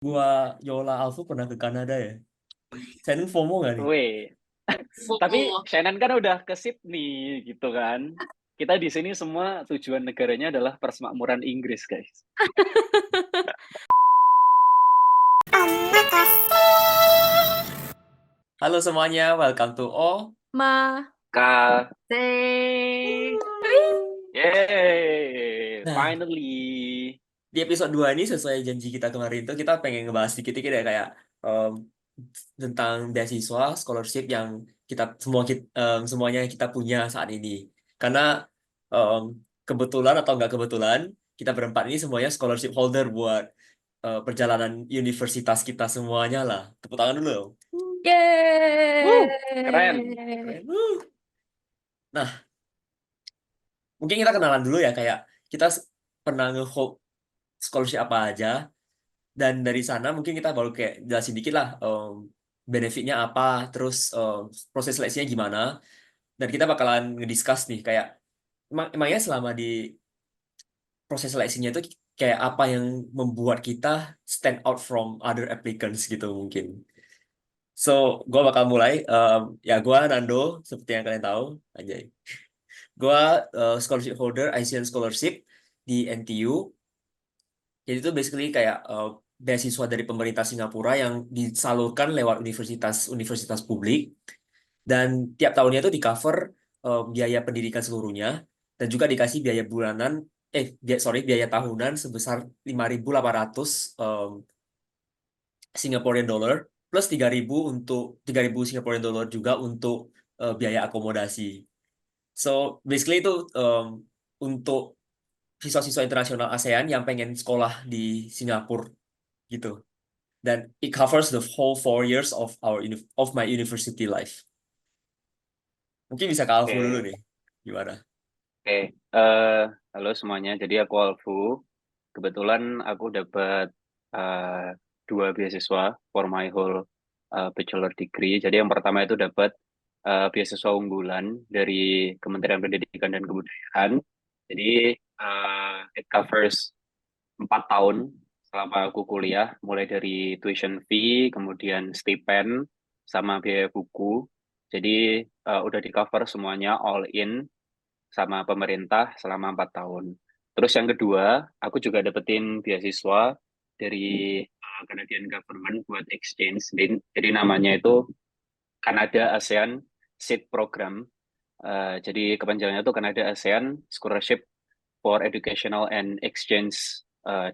Gua Yola Alfu pernah ke Kanada ya. Shannon FOMO gak nih? Weh, tapi FOMO. Shannon kan udah ke Sydney gitu kan. Kita di sini semua tujuan negaranya adalah persemakmuran Inggris, guys. Halo semuanya, welcome to O. Ma. Ka, Say. yeay, Nah, finally. di episode 2 ini sesuai janji kita kemarin tuh kita pengen ngebahas dikit-dikit ya kayak um, tentang beasiswa, scholarship yang semuanya kita punya saat ini. Karena um, kebetulan atau nggak kebetulan kita berempat ini semuanya scholarship holder buat perjalanan universitas kita semuanya lah. Tepuk tangan dulu dong. Keren. Keren. Yeay. Nah, mungkin kita kenalan dulu ya kayak kita pernah nge-hold scholarship apa aja dan dari sana mungkin kita baru kayak jelasin dikit lah benefitnya apa terus proses seleksinya gimana dan kita bakalan ngediscuss nih kayak emangnya selama di proses seleksinya itu kayak apa yang membuat kita stand out from other applicants gitu mungkin. So, gue bakal mulai. Ya, gue Nando, seperti yang kalian tahu. Anjay. Gue scholarship holder Asian Scholarship di NTU. Jadi itu basically kayak beasiswa dari pemerintah Singapura yang disalurkan lewat universitas publik dan tiap tahunnya itu di cover biaya pendidikan seluruhnya dan juga dikasih biaya bulanan biaya tahunan sebesar 5.800 Singaporean dollar plus 3.000 Singaporean dollar juga untuk biaya akomodasi. So basically itu untuk siswa-siswa internasional ASEAN yang pengen sekolah di Singapura gitu. Dan it covers the whole 4 years of my university life. Mungkin bisa ke Alfu dulu Oke, nih. Gimana? oke. Halo semuanya. Jadi aku Alfu. Kebetulan aku dapat eh, dua beasiswa for my whole bachelor degree. Jadi yang pertama itu dapat beasiswa unggulan dari Kementerian Pendidikan dan Kebudayaan. Jadi it covers 4 tahun selama aku kuliah, mulai dari tuition fee, kemudian stipend, sama biaya buku. Jadi udah di cover semuanya all in sama pemerintah selama 4 tahun. Terus yang kedua, aku juga dapetin beasiswa dari Canadian Government buat exchange. Jadi namanya itu Canada ASEAN Seed Program. Jadi kepanjangannya itu Canada ASEAN Scholarship for Educational and Exchange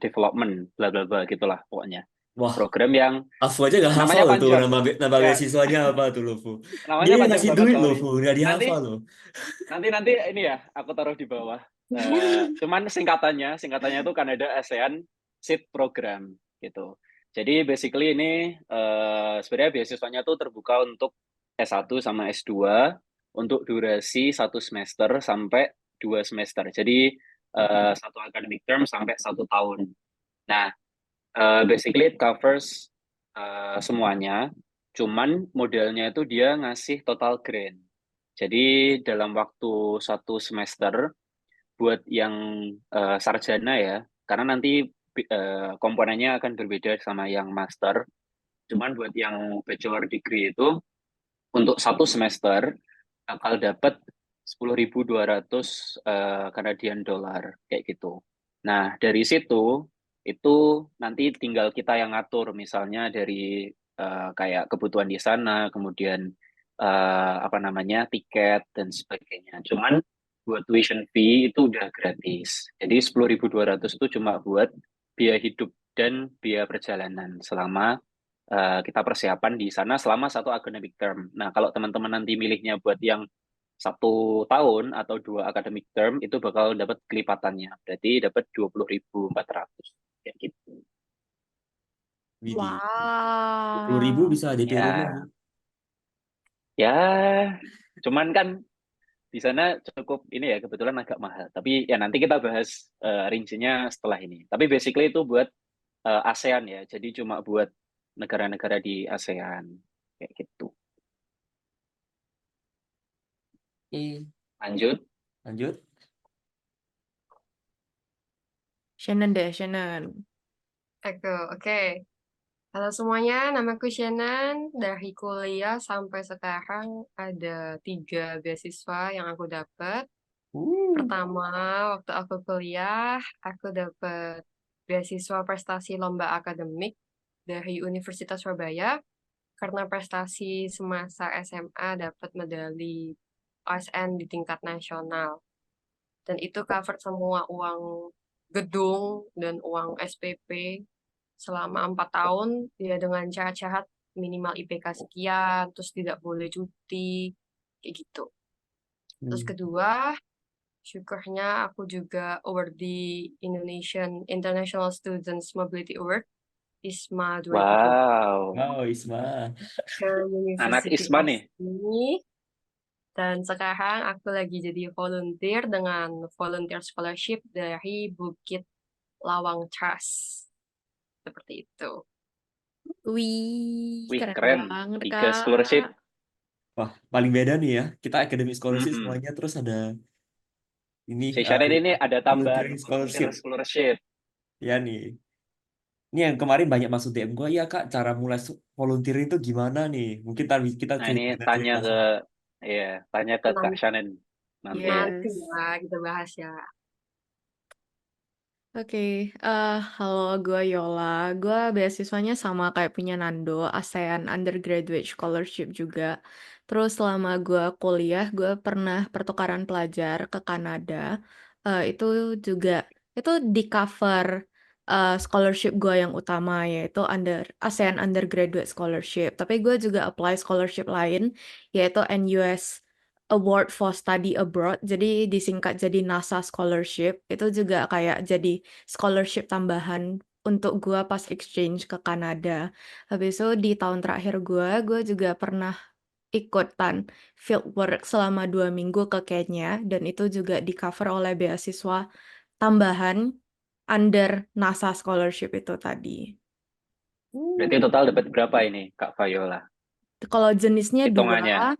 Development, bla bla bla gitulah pokoknya. Wah, Program yang Alfu aja gak hafal namanya loh tuh panjang. nama Ya, beasiswanya apa tuh loh, Fu. Dia namanya yang panjang ngasih banget, duit loh, sorry. Fu. Gak Nanti dihafal loh. nanti ini ya, aku taruh di bawah. Cuman singkatannya itu Canada ASEAN Seed Program gitu. Jadi basically ini sebenarnya beasiswanya tuh terbuka untuk S1 sama S2 untuk durasi 1 semester sampai 2 semester. Jadi satu academic term sampai 1 tahun. Nah, basically it covers semuanya. Cuman modelnya itu dia ngasih total grant. Jadi dalam waktu 1 semester buat yang sarjana ya, karena nanti komponennya akan berbeda sama yang master. Cuman buat yang bachelor degree itu untuk 1 semester bakal dapat 10.200 Canadian dollar kayak gitu. Nah, dari situ itu nanti tinggal kita yang ngatur misalnya dari kayak kebutuhan di sana, kemudian apa namanya tiket dan sebagainya. Cuman buat tuition fee itu udah gratis. Jadi 10.200 itu cuma buat biaya hidup dan biaya perjalanan selama kita persiapan di sana selama satu academic term. Nah, kalau teman-teman nanti milihnya buat yang 1 tahun atau 2 academic term, itu bakal dapat kelipatannya. Berarti dapat 20.400. Kayak gitu. Widih. 10.000 Wow. bisa DP rumah, Bu. Ya, ya, cuman kan di sana cukup ini ya, kebetulan agak mahal. Tapi ya nanti kita bahas rincinya setelah ini. Tapi basically itu buat ASEAN ya, jadi cuma buat negara-negara di ASEAN. Kayak gitu. Oke, Lanjut. lanjut. Shannon deh, Shannon. Aku, oke. Halo semuanya, namaku Shannon. Dari kuliah sampai sekarang ada 3 beasiswa yang aku dapat. Pertama, waktu aku kuliah, aku dapat beasiswa prestasi lomba akademik dari Universitas Surabaya. Karena prestasi semasa SMA dapat medali OSN di tingkat nasional. Dan itu cover semua uang gedung dan uang SPP selama 4 tahun, ya dengan syarat-syarat minimal IPK sekian, terus tidak boleh cuti, kayak gitu. Terus Hmm. kedua, syukurnya aku juga awardee Indonesian International Students Mobility Award ISMA 2020 Wow, Wow, Isma. ke anak Isma Universitas nih. ini. Dan sekarang aku lagi jadi volunteer dengan volunteer scholarship dari Bukit Lawang Trust. Seperti itu. Wih, Wih, keren keren. banget, 3 scholarship. Kak. Wah, paling beda nih ya. Kita academic scholarship Mm-mm. semuanya, terus ada ini Si Sharon ini ada tambahan volunteering volunteer scholarship. scholarship. Ya nih. Ini yang kemarin banyak masuk DM gue, ya Kak, cara mulai volunteering itu gimana nih? Mungkin tadi kita Nah, ini dengar tanya cerita ke sedikit. tanya ke Kak Nanti, Shannon nanti ya. nanti Yes. ya kita bahas ya. Oke, halo, gue Yola. Gue beasiswanya sama kayak punya Nando, ASEAN Undergraduate Scholarship juga. Terus selama gue kuliah, gue pernah pertukaran pelajar ke Kanada. Itu juga, itu di cover scholarship gue yang utama, yaitu ASEAN Undergraduate Scholarship. Tapi gue juga apply scholarship lain, yaitu NUS Award for Study Abroad, jadi disingkat jadi NASA Scholarship. Itu juga kayak jadi scholarship tambahan untuk gue pas exchange ke Kanada. Habis itu di tahun terakhir gue juga pernah ikutan fieldwork selama 2 minggu ke Kenya, dan itu juga di cover oleh beasiswa tambahan under NASA Scholarship itu tadi. Berarti total dapat berapa ini, Kak Viola? Kalau jenisnya Hitungannya.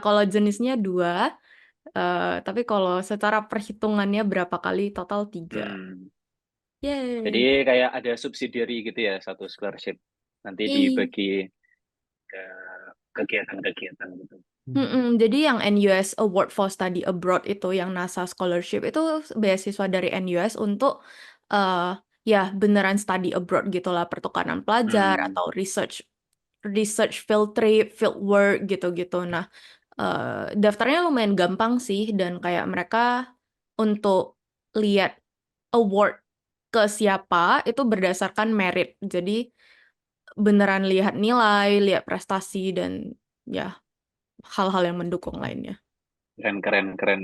kalau jenisnya dua, tapi kalau secara perhitungannya berapa kali total 3. Hmm. Jadi Yeay. kayak ada subsidiary gitu ya, satu scholarship. Nanti Ih. dibagi ke kegiatan-kegiatan gitu. Jadi yang NUS Award for Study Abroad itu yang NASA Scholarship itu beasiswa dari NUS untuk ya beneran study abroad gitulah, pertukaran pelajar Hmm. atau research field trip, field work gitu-gitu. Nah, daftarnya lumayan gampang sih, dan kayak mereka untuk lihat award ke siapa itu berdasarkan merit. Jadi beneran lihat nilai, lihat prestasi, dan ya hal-hal yang mendukung lainnya. Keren, keren, keren.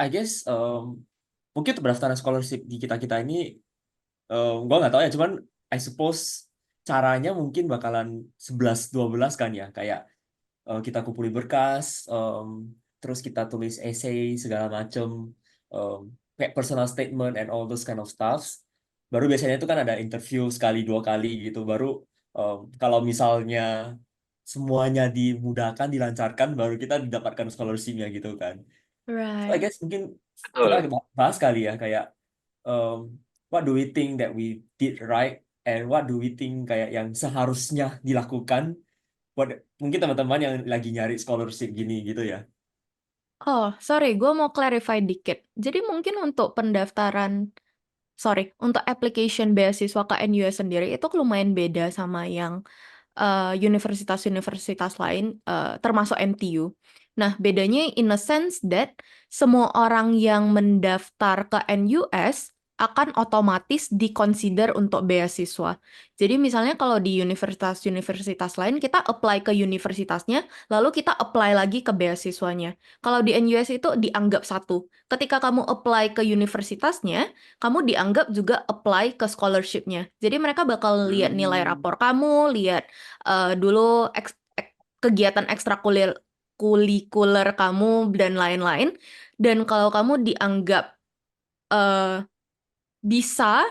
I guess mungkin untuk pendaftaran scholarship di kita-kita ini gue nggak tahu ya, cuman I suppose caranya mungkin bakalan 11-12 kan ya, kayak kita kumpulin berkas, terus kita tulis essay segala macem, kayak personal statement and all those kind of stuffs. Baru biasanya itu kan ada interview sekali 2 kali gitu. Baru kalau misalnya semuanya dimudahkan, dilancarkan, baru kita didapatkan scholarship-nya gitu kan. So I Right. guess mungkin kita Betul. bahas kali ya, kayak what do we think that we did right and what do we think kayak yang seharusnya dilakukan buat mungkin teman-teman yang lagi nyari scholarship gini gitu ya. Oh, sorry, gue mau clarify dikit. Jadi mungkin untuk untuk application beasiswa ke NUS sendiri itu lumayan beda sama yang universitas-universitas lain, termasuk NTU. Nah, bedanya in a sense that semua orang yang mendaftar ke NUS akan otomatis di-consider untuk beasiswa. Jadi misalnya kalau di universitas-universitas lain, kita apply ke universitasnya, lalu kita apply lagi ke beasiswanya. Kalau di NUS itu dianggap satu. Ketika kamu apply ke universitasnya, kamu dianggap juga apply ke scholarship-nya. Jadi mereka bakal lihat nilai rapor kamu, lihat dulu kegiatan ekstrakurikuler kamu dan lain-lain. Dan kalau kamu dianggap bisa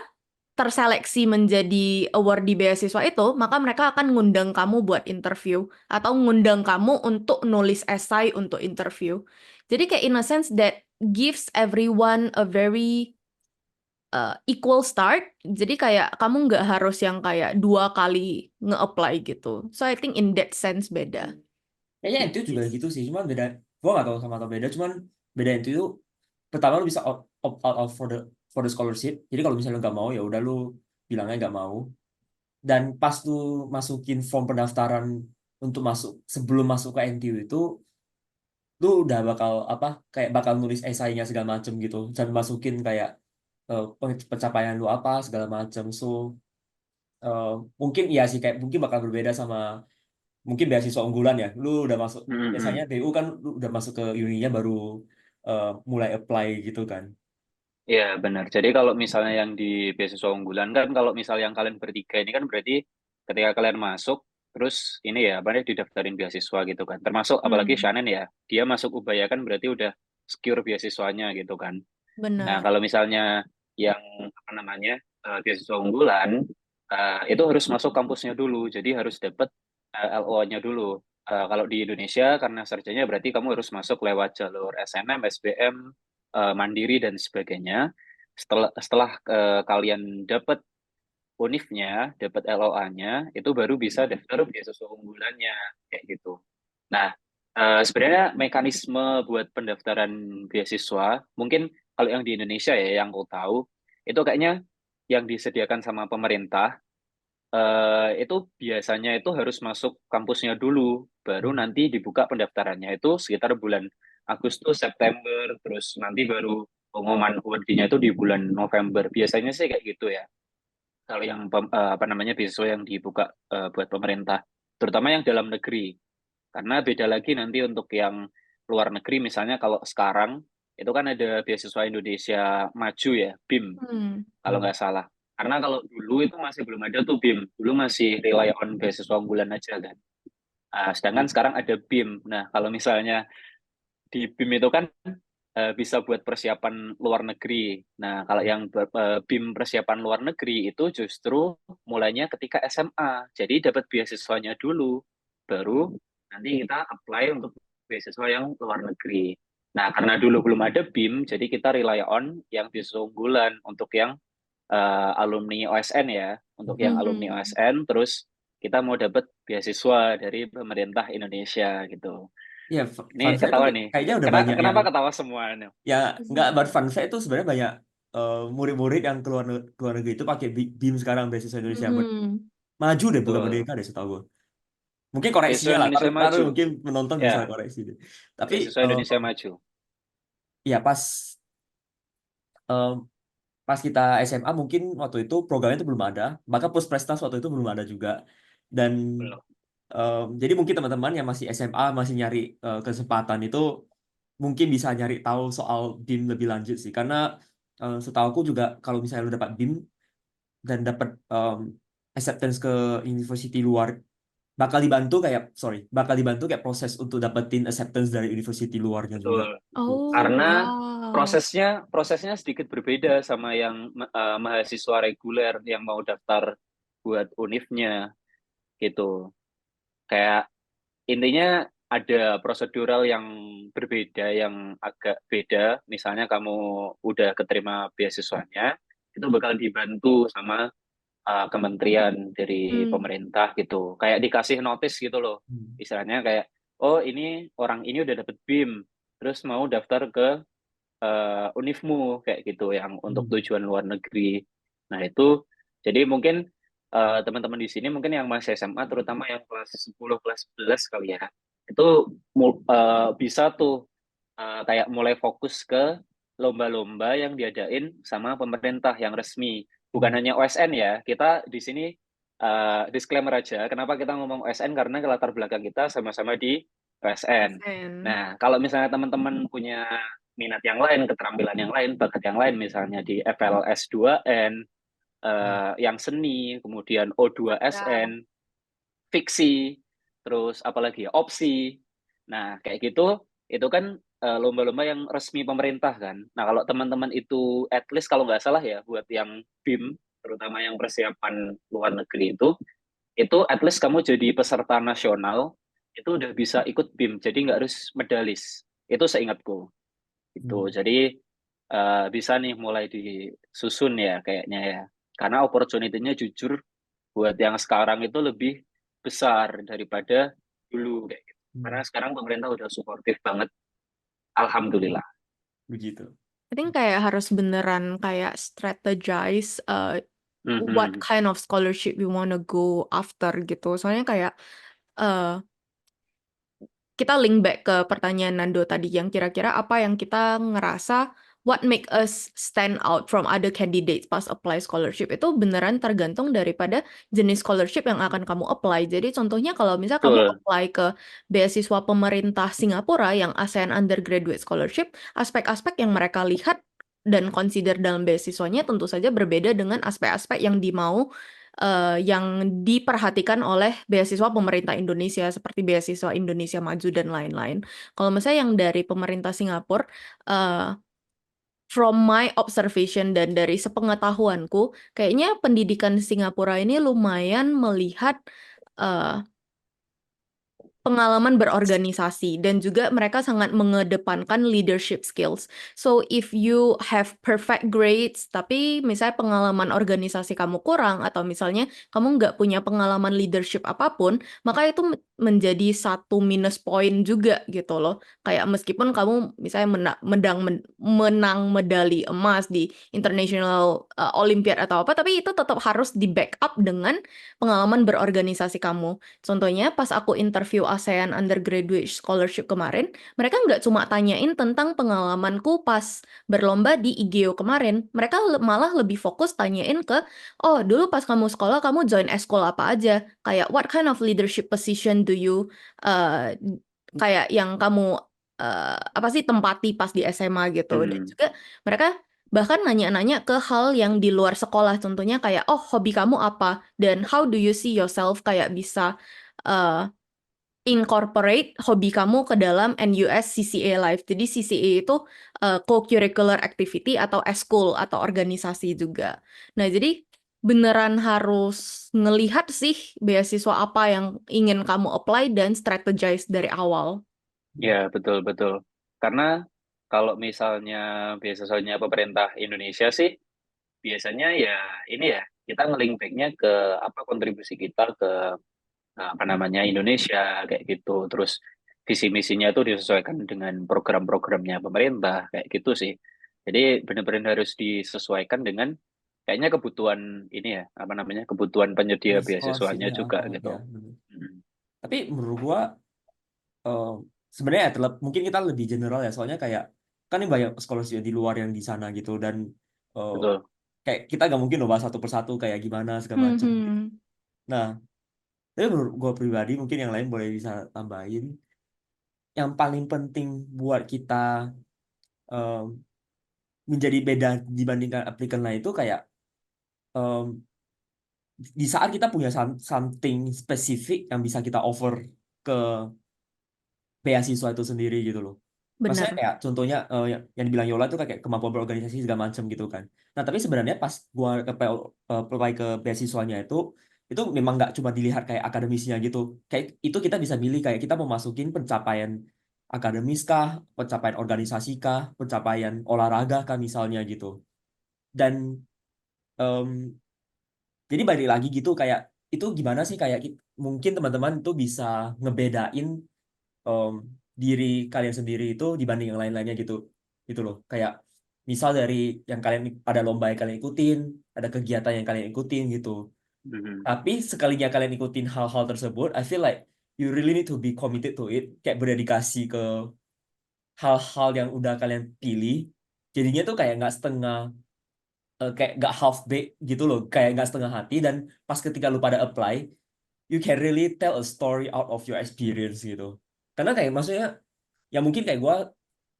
terseleksi menjadi awardee beasiswa itu, maka mereka akan ngundang kamu buat interview atau ngundang kamu untuk nulis esai untuk interview. Jadi kayak in a sense that gives everyone a very equal start. Jadi kayak kamu nggak harus yang kayak 2 kali nge-apply gitu. So I think in that sense beda. Kayaknya NTU juga gitu sih, cuman beda. Gua nggak tahu sama atau beda, cuman beda NTU itu pertama lu bisa opt out for the scholarship. Jadi kalau misalnya lu nggak mau ya udah lu bilangnya nggak mau. Dan pas lu masukin form pendaftaran untuk masuk sebelum masuk ke NTU itu, lu udah bakal apa kayak bakal nulis esainya segala macem gitu, dan masukin kayak pencapaian lu apa segala macem. So eh, mungkin iya sih kayak mungkin bakal berbeda sama mungkin beasiswa unggulan ya. Lu udah masuk biasanya Mm-mm. BU kan lu udah masuk ke uninya baru mulai apply gitu kan. Iya, benar. Jadi kalau misalnya yang di beasiswa unggulan kan, kalau misal yang kalian bertiga ini kan berarti ketika kalian masuk, terus ini ya, apa namanya, didaftarin beasiswa gitu kan. Termasuk apalagi Hmm, Shannon ya, dia masuk Ubaya kan berarti udah secure beasiswanya gitu kan. Nah, benar. kalau misalnya yang apa namanya beasiswa unggulan, itu harus masuk kampusnya dulu, jadi harus dapat LO-nya dulu. Kalau di Indonesia karena sarjana berarti kamu harus masuk lewat jalur SNM, SBM, Mandiri dan sebagainya. Setelah kalian dapat unifnya, dapat LOA-nya, itu baru bisa daftar beasiswa unggulannya kayak gitu. Nah, sebenarnya mekanisme buat pendaftaran beasiswa, mungkin kalau yang di Indonesia ya, yang aku tahu, itu kayaknya yang disediakan sama pemerintah, itu biasanya itu harus masuk kampusnya dulu, baru Hmm. nanti dibuka pendaftarannya itu sekitar bulan Agustus, September, terus nanti baru pengumuman awardnya itu di bulan November. Biasanya sih kayak gitu ya. Kalau yang apa namanya beasiswa yang dibuka buat pemerintah, terutama yang dalam negeri. Karena beda lagi nanti untuk yang luar negeri, misalnya kalau sekarang itu kan ada beasiswa Indonesia Maju ya, BIM, Hmm. kalau nggak salah. Karena kalau dulu itu masih belum ada tuh BIM, dulu masih rely on beasiswa unggulan aja kan. Sedangkan sekarang ada BIM. Nah, kalau misalnya di BIM itu kan bisa buat persiapan luar negeri. Nah, kalau yang BIM persiapan luar negeri itu justru mulainya ketika SMA. Jadi dapat beasiswanya dulu, baru nanti kita apply untuk beasiswa yang luar negeri. Nah, karena dulu belum ada BIM, jadi kita rely on yang beasiswa unggulan untuk yang alumni OSN ya, untuk yang alumni Mhm. OSN, terus kita mau dapat beasiswa dari pemerintah Indonesia gitu. Ya, fun Ini fact tuh ketawa nih. kayaknya udah banyak yang Kenapa ketawa semua nih? ya nggak baru fun fact itu sebenarnya banyak murid-murid yang keluar negeri itu pakai BIM sekarang beasiswa Indonesia Mhm. maju deh bukan Betul. merdeka deh setahu gue. Mungkin Beasiswa koreksinya lah, Indonesia taruh Maju. mungkin penonton bisa Ya, koreksi deh. Tapi beasiswa Indonesia Maju. ya eh, pas kita SMA mungkin waktu itu programnya itu belum ada, maka Pusprestas waktu itu belum ada juga. Dan Belum. jadi mungkin teman-teman yang masih SMA masih nyari kesempatan itu mungkin bisa nyari tahu soal BIM lebih lanjut sih. Karena setahu aku juga kalau misalnya lu dapat BIM dan dapat acceptance ke university luar, bakal dibantu kayak proses untuk dapetin acceptance dari university luarnya juga. Betul. Gitu. Oh, Karena wow. prosesnya sedikit berbeda sama yang mahasiswa reguler yang mau daftar buat univnya gitu. Kayak intinya ada prosedural yang berbeda, yang agak beda. Misalnya kamu udah keterima beasiswanya, itu bakal dibantu sama kementerian dari Hmm. pemerintah gitu. Kayak dikasih notice gitu loh. Hmm. Istilahnya kayak, oh ini orang ini udah dapet BIM, terus mau daftar ke univmu kayak gitu yang untuk Hmm. tujuan luar negeri. Nah itu, jadi mungkin teman-teman di sini mungkin yang masih SMA, terutama yang kelas 10, kelas 11 kali ya, itu bisa tuh kayak mulai fokus ke lomba-lomba yang diadain sama pemerintah yang resmi. Bukan Hmm. hanya OSN ya, kita di sini disclaimer aja, kenapa kita ngomong OSN, karena latar belakang kita sama-sama di OSN. Keren. Nah, kalau misalnya teman-teman punya minat yang lain, keterampilan yang lain, bakat yang lain, misalnya di FLS 2N, yang seni, kemudian Ya, O2SN, fiksi, terus apalagi ya, opsi. Nah, kayak gitu, itu kan lomba-lomba yang resmi pemerintah kan. Nah, kalau teman-teman itu, at least kalau nggak salah ya, buat yang BIM, terutama yang persiapan luar negeri itu at least kamu jadi peserta nasional, itu udah bisa ikut BIM, jadi nggak harus medalis. Itu seingatku. Gitu. Hmm. Jadi bisa nih mulai disusun ya kayaknya ya. Karena opportunity-nya jujur buat yang sekarang itu lebih besar daripada dulu kayak gitu. Karena sekarang pemerintah udah suportif banget, alhamdulillah. begitu. I think kayak harus beneran kayak strategize what Mhm. kind of scholarship you wanna go after gitu. Soalnya kayak uh, kita link back ke pertanyaan Nando tadi yang kira-kira apa yang kita ngerasa what make us stand out from other candidates pas apply scholarship itu beneran tergantung daripada jenis scholarship yang akan kamu apply. Jadi contohnya kalau misal kamu Betul. apply ke beasiswa pemerintah Singapura yang ASEAN Undergraduate Scholarship, aspek-aspek yang mereka lihat dan consider dalam beasiswanya tentu saja berbeda dengan aspek-aspek yang yang diperhatikan oleh beasiswa pemerintah Indonesia seperti beasiswa Indonesia Maju dan lain-lain. Kalau misalnya yang dari pemerintah Singapura, uh, from my observation dan dari sepengetahuanku, kayaknya pendidikan Singapura ini lumayan melihat uh, pengalaman berorganisasi dan juga mereka sangat mengedepankan leadership skills. So if you have perfect grades tapi misalnya pengalaman organisasi kamu kurang atau misalnya kamu nggak punya pengalaman leadership apapun, maka itu menjadi satu minus point juga gitu loh. Kayak meskipun kamu misalnya menang medali emas di international Olympiad atau apa, tapi itu tetap harus di backup dengan pengalaman berorganisasi kamu. Contohnya pas aku interview ASEAN Undergraduate Scholarship kemarin, mereka nggak cuma tanyain tentang pengalamanku pas berlomba di IGEO kemarin. Mereka malah lebih fokus tanyain ke, oh dulu pas kamu sekolah kamu join eskul apa aja? Kayak what kind of leadership position do you uh, kayak yang kamu apa sih tempati pas di SMA gitu. Dan juga mereka bahkan nanya-nanya ke hal yang di luar sekolah, contohnya kayak, oh hobi kamu apa? Dan how do you see yourself kayak bisa uh, incorporate hobi kamu ke dalam NUS CCA Life. Jadi CCA itu co-curricular activity atau eskul atau organisasi juga. Nah, jadi beneran harus ngelihat sih beasiswa apa yang ingin kamu apply dan strategize dari awal. Ya, betul-betul. Karena kalau misalnya beasiswanya pemerintah Indonesia sih, biasanya ya ini ya, kita nge-link back-nya ke apa kontribusi kita ke apa namanya Indonesia kayak gitu. Terus visi misinya itu disesuaikan dengan program-programnya pemerintah kayak gitu sih. Jadi benar-benar harus disesuaikan dengan kayaknya kebutuhan ini ya, apa namanya, kebutuhan penyedia Jenis beasiswanya scholarshipnya juga apa ya? gitu. Hmm. Tapi menurut gua sebenarnya ya mungkin kita lebih general ya, soalnya kayak kan ini banyak scholarship di luar yang di sana gitu, dan eh, Betul. kayak kita nggak mungkin loh bahas satu persatu kayak gimana segala macam. Hmm. Nah, tapi menurut gue pribadi mungkin yang lain boleh bisa tambahin. Yang paling penting buat kita em, menjadi beda dibandingkan aplikan lain itu kayak em, di saat kita punya something spesifik yang bisa kita offer ke beasiswa itu sendiri gitu loh. Maksudnya Benar. kayak contohnya yang dibilang Yola itu kayak kemampuan berorganisasi segala macam gitu kan. Nah tapi sebenarnya pas gua apply ke beasiswanya itu memang nggak cuma dilihat kayak akademisnya gitu. Kayak itu kita bisa milih kayak kita mau masukin pencapaian akademis kah, pencapaian organisasi kah, pencapaian olahraga kah misalnya gitu. Dan em, jadi balik lagi gitu kayak itu gimana sih kayak mungkin teman-teman tuh bisa ngebedain em, diri kalian sendiri itu dibanding yang lain-lainnya gitu gitu loh, kayak misal dari yang kalian ada lomba yang kalian ikutin, ada kegiatan yang kalian ikutin gitu, Mhm. tapi sekalinya kalian ikutin hal-hal tersebut, I feel like you really need to be committed to it, kayak berdedikasi ke hal-hal yang udah kalian pilih, jadinya tuh kayak nggak setengah kayak nggak half baked gitu loh, kayak nggak setengah hati, dan pas ketika lu pada apply you can really tell a story out of your experience gitu, karena kayak maksudnya ya mungkin kayak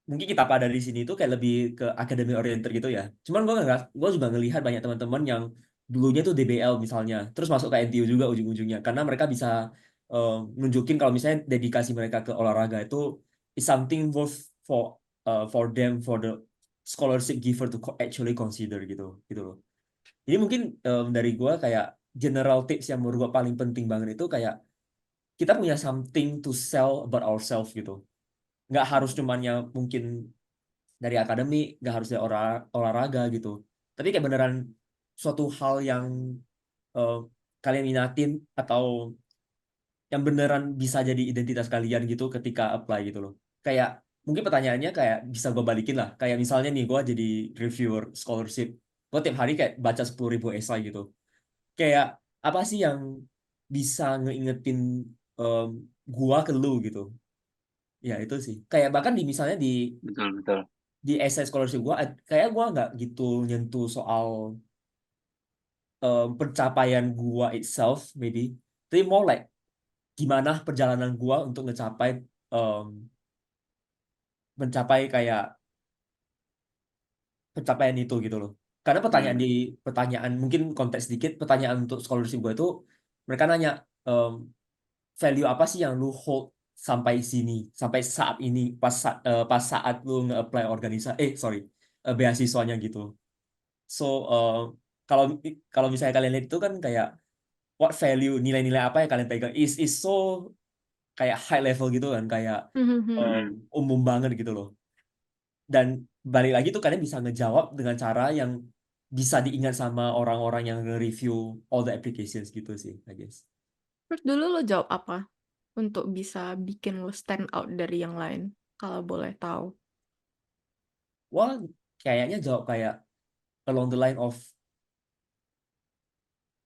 mungkin kita pada di sini tuh kayak lebih ke academic oriented gitu ya. Cuman gue juga ngelihat banyak teman-teman yang dulunya tuh DBL misalnya, terus masuk ke NTU juga ujung-ujungnya, karena mereka bisa nunjukin kalau misalnya dedikasi mereka ke olahraga itu is something worth for them, for the scholarship giver to actually consider gitu gitu loh. Jadi mungkin dari gue kayak general tips yang menurut gue paling penting banget itu kayak kita punya something to sell about ourselves gitu, nggak harus cuman yang mungkin dari akademik, nggak harus dari olahraga gitu. Tapi kayak beneran suatu hal yang eh, kalian minatin atau yang beneran bisa jadi identitas kalian gitu ketika apply gitu loh. Kayak mungkin pertanyaannya kayak bisa gue balikin lah. Kayak misalnya nih gue jadi reviewer scholarship. Gue tiap hari kayak baca 10.000 esai gitu. Kayak apa sih yang bisa ngeingetin em, gua ke lu gitu. Ya itu sih. Kayak bahkan di misalnya Betul, betul. di essay scholarship gua kayak gua nggak gitu nyentuh soal pencapaian gua itself maybe. Tapi more like gimana perjalanan gua untuk em, mencapai kayak pencapaian itu gitu loh. Karena Hmm. pertanyaan mungkin konteks sedikit pertanyaan untuk scholarship gua itu mereka nanya em, value apa sih yang lu hold sampai sini, sampai saat ini, pas saat lu nge-apply beasiswanya gitu. So, kalau kalau misalnya kalian lihat itu kan kayak what value, nilai-nilai apa yang kalian pegang is so kayak high level gitu kan, kayak Mhm. Mm-mm. umum banget gitu loh. Dan balik lagi tuh kalian bisa ngejawab dengan cara yang bisa diingat sama orang-orang yang nge-review all the applications gitu sih, I guess. Terus dulu lo jawab apa untuk bisa bikin lo stand out dari yang lain, kalau boleh tahu? Wah, kayaknya jawab kayak along the line of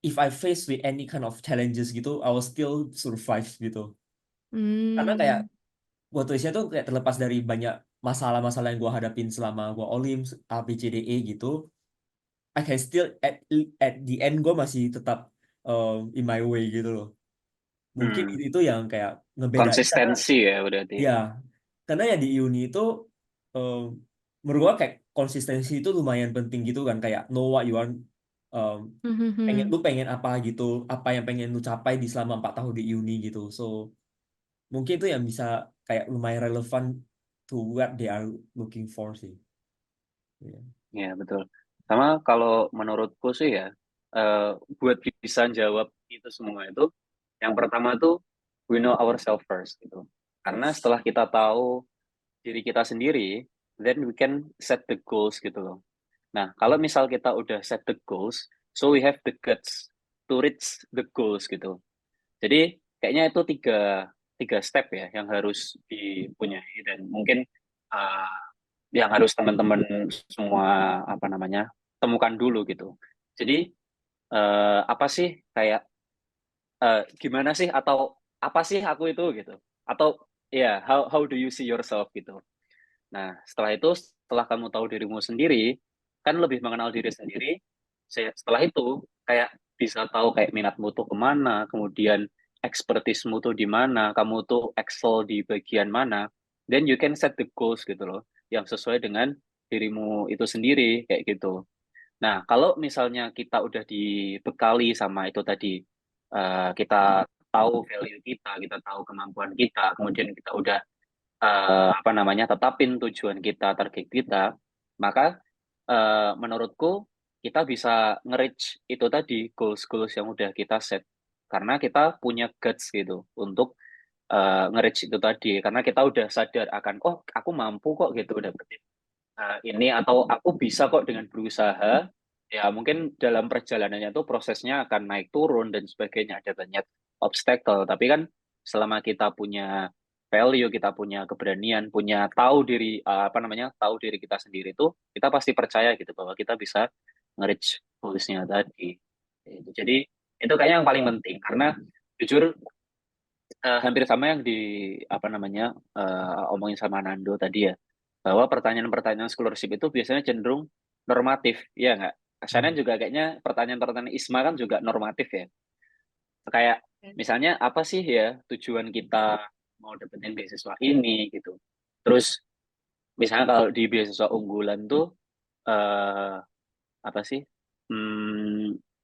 if I face with any kind of challenges gitu, I will still survive gitu. Karena kayak Hmm. gue tulisnya tuh kayak terlepas dari banyak masalah-masalah yang gue hadapin selama gue olim, A, B, C, D, E gitu, I can still at the end gue masih tetap in my way gitu loh. Mungkin Hmm. itu yang kayak ngebedain karena Konsistensi ya berarti. ya, karena ya di uni itu um, menurut gue kayak konsistensi itu lumayan penting gitu kan, kayak know what you want, um, Mhm. pengen apa gitu, apa yang pengen lu capai di selama 4 tahun di uni gitu. So mungkin itu yang bisa kayak lumayan relevan to what they are looking for sih. Iya. Ya, betul. Sama kalau menurutku sih ya, eh, buat bisa jawab itu semua itu, yang pertama tuh we know ourselves first gitu. Karena setelah kita tahu diri kita sendiri, then we can set the goals gitu loh. Nah, kalau misal kita udah set the goals, so we have the guts to reach the goals gitu. Jadi kayaknya itu tiga tiga step ya yang harus dipunyai dan mungkin uh, yang harus teman-teman semua apa namanya temukan dulu gitu. Jadi apa sih kayak gimana sih atau apa sih aku itu gitu atau ya how do you see yourself gitu. Nah setelah itu setelah kamu tahu dirimu sendiri kan lebih mengenal diri sendiri. Setelah itu kayak bisa tahu kayak minatmu tuh kemana, kemudian expertise-mu tuh di mana, kamu tuh excel di bagian mana, then you can set the goals gitu loh, yang sesuai dengan dirimu itu sendiri kayak gitu. Nah, kalau misalnya kita udah dibekali sama itu tadi, kita tahu value kita tahu kemampuan kita, kemudian kita udah apa namanya tetapin tujuan kita, target kita, maka menurutku kita bisa nge-reach itu tadi goals-goals yang udah kita set karena kita punya guts gitu untuk nge-reach itu tadi karena kita udah sadar akan oh aku mampu kok gitu dapetin ini atau aku bisa kok dengan berusaha ya mungkin dalam perjalanannya itu prosesnya akan naik turun dan sebagainya ada banyak obstacle tapi kan selama kita punya value kita punya keberanian punya tahu diri apa namanya tahu diri kita sendiri itu kita pasti percaya gitu bahwa kita bisa nge-reach goals-nya tadi. Gitu. Jadi itu kayaknya yang paling penting karena jujur hampir sama yang di apa namanya omongin sama Nando tadi ya bahwa pertanyaan-pertanyaan scholarship itu biasanya cenderung normatif ya nggak Asana Hmm. juga kayaknya pertanyaan-pertanyaan Isma kan juga normatif ya kayak misalnya apa sih ya tujuan kita mau dapetin beasiswa ini gitu terus misalnya kalau di beasiswa unggulan tuh eh apa sih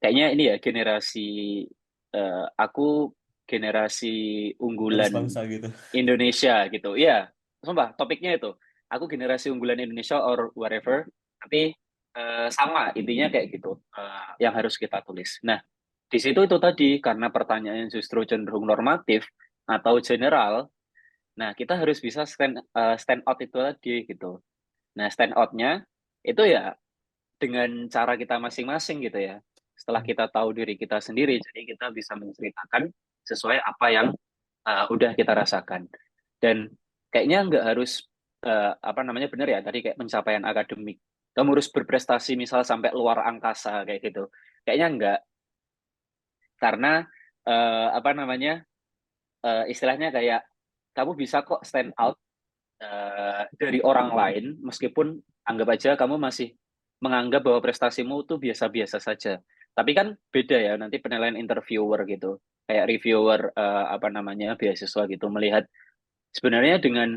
kayaknya ini ya generasi aku generasi Penerus unggulan bangsa gitu. Indonesia gitu. Iya, sumpah topiknya itu. Aku generasi unggulan Indonesia or whatever, tapi sama intinya kayak gitu. Yang harus kita tulis. Nah, di situ itu tadi karena pertanyaannya justru cenderung normatif atau general. Nah, kita harus bisa stand out itu tadi gitu. Nah, stand out-nya itu ya dengan cara kita masing-masing gitu ya. Setelah kita tahu diri kita sendiri, jadi kita bisa menceritakan sesuai apa yang udah kita rasakan. Dan kayaknya nggak harus apa namanya benar ya tadi kayak pencapaian akademik. Kamu harus berprestasi misal sampai luar angkasa kayak gitu. Kayaknya enggak, karena apa namanya istilahnya kayak kamu bisa kok stand out dari orang lain meskipun anggap aja kamu masih menganggap bahwa prestasimu tuh biasa-biasa saja. Tapi kan beda ya nanti penilaian interviewer gitu. Kayak reviewer apa namanya beasiswa gitu melihat sebenarnya dengan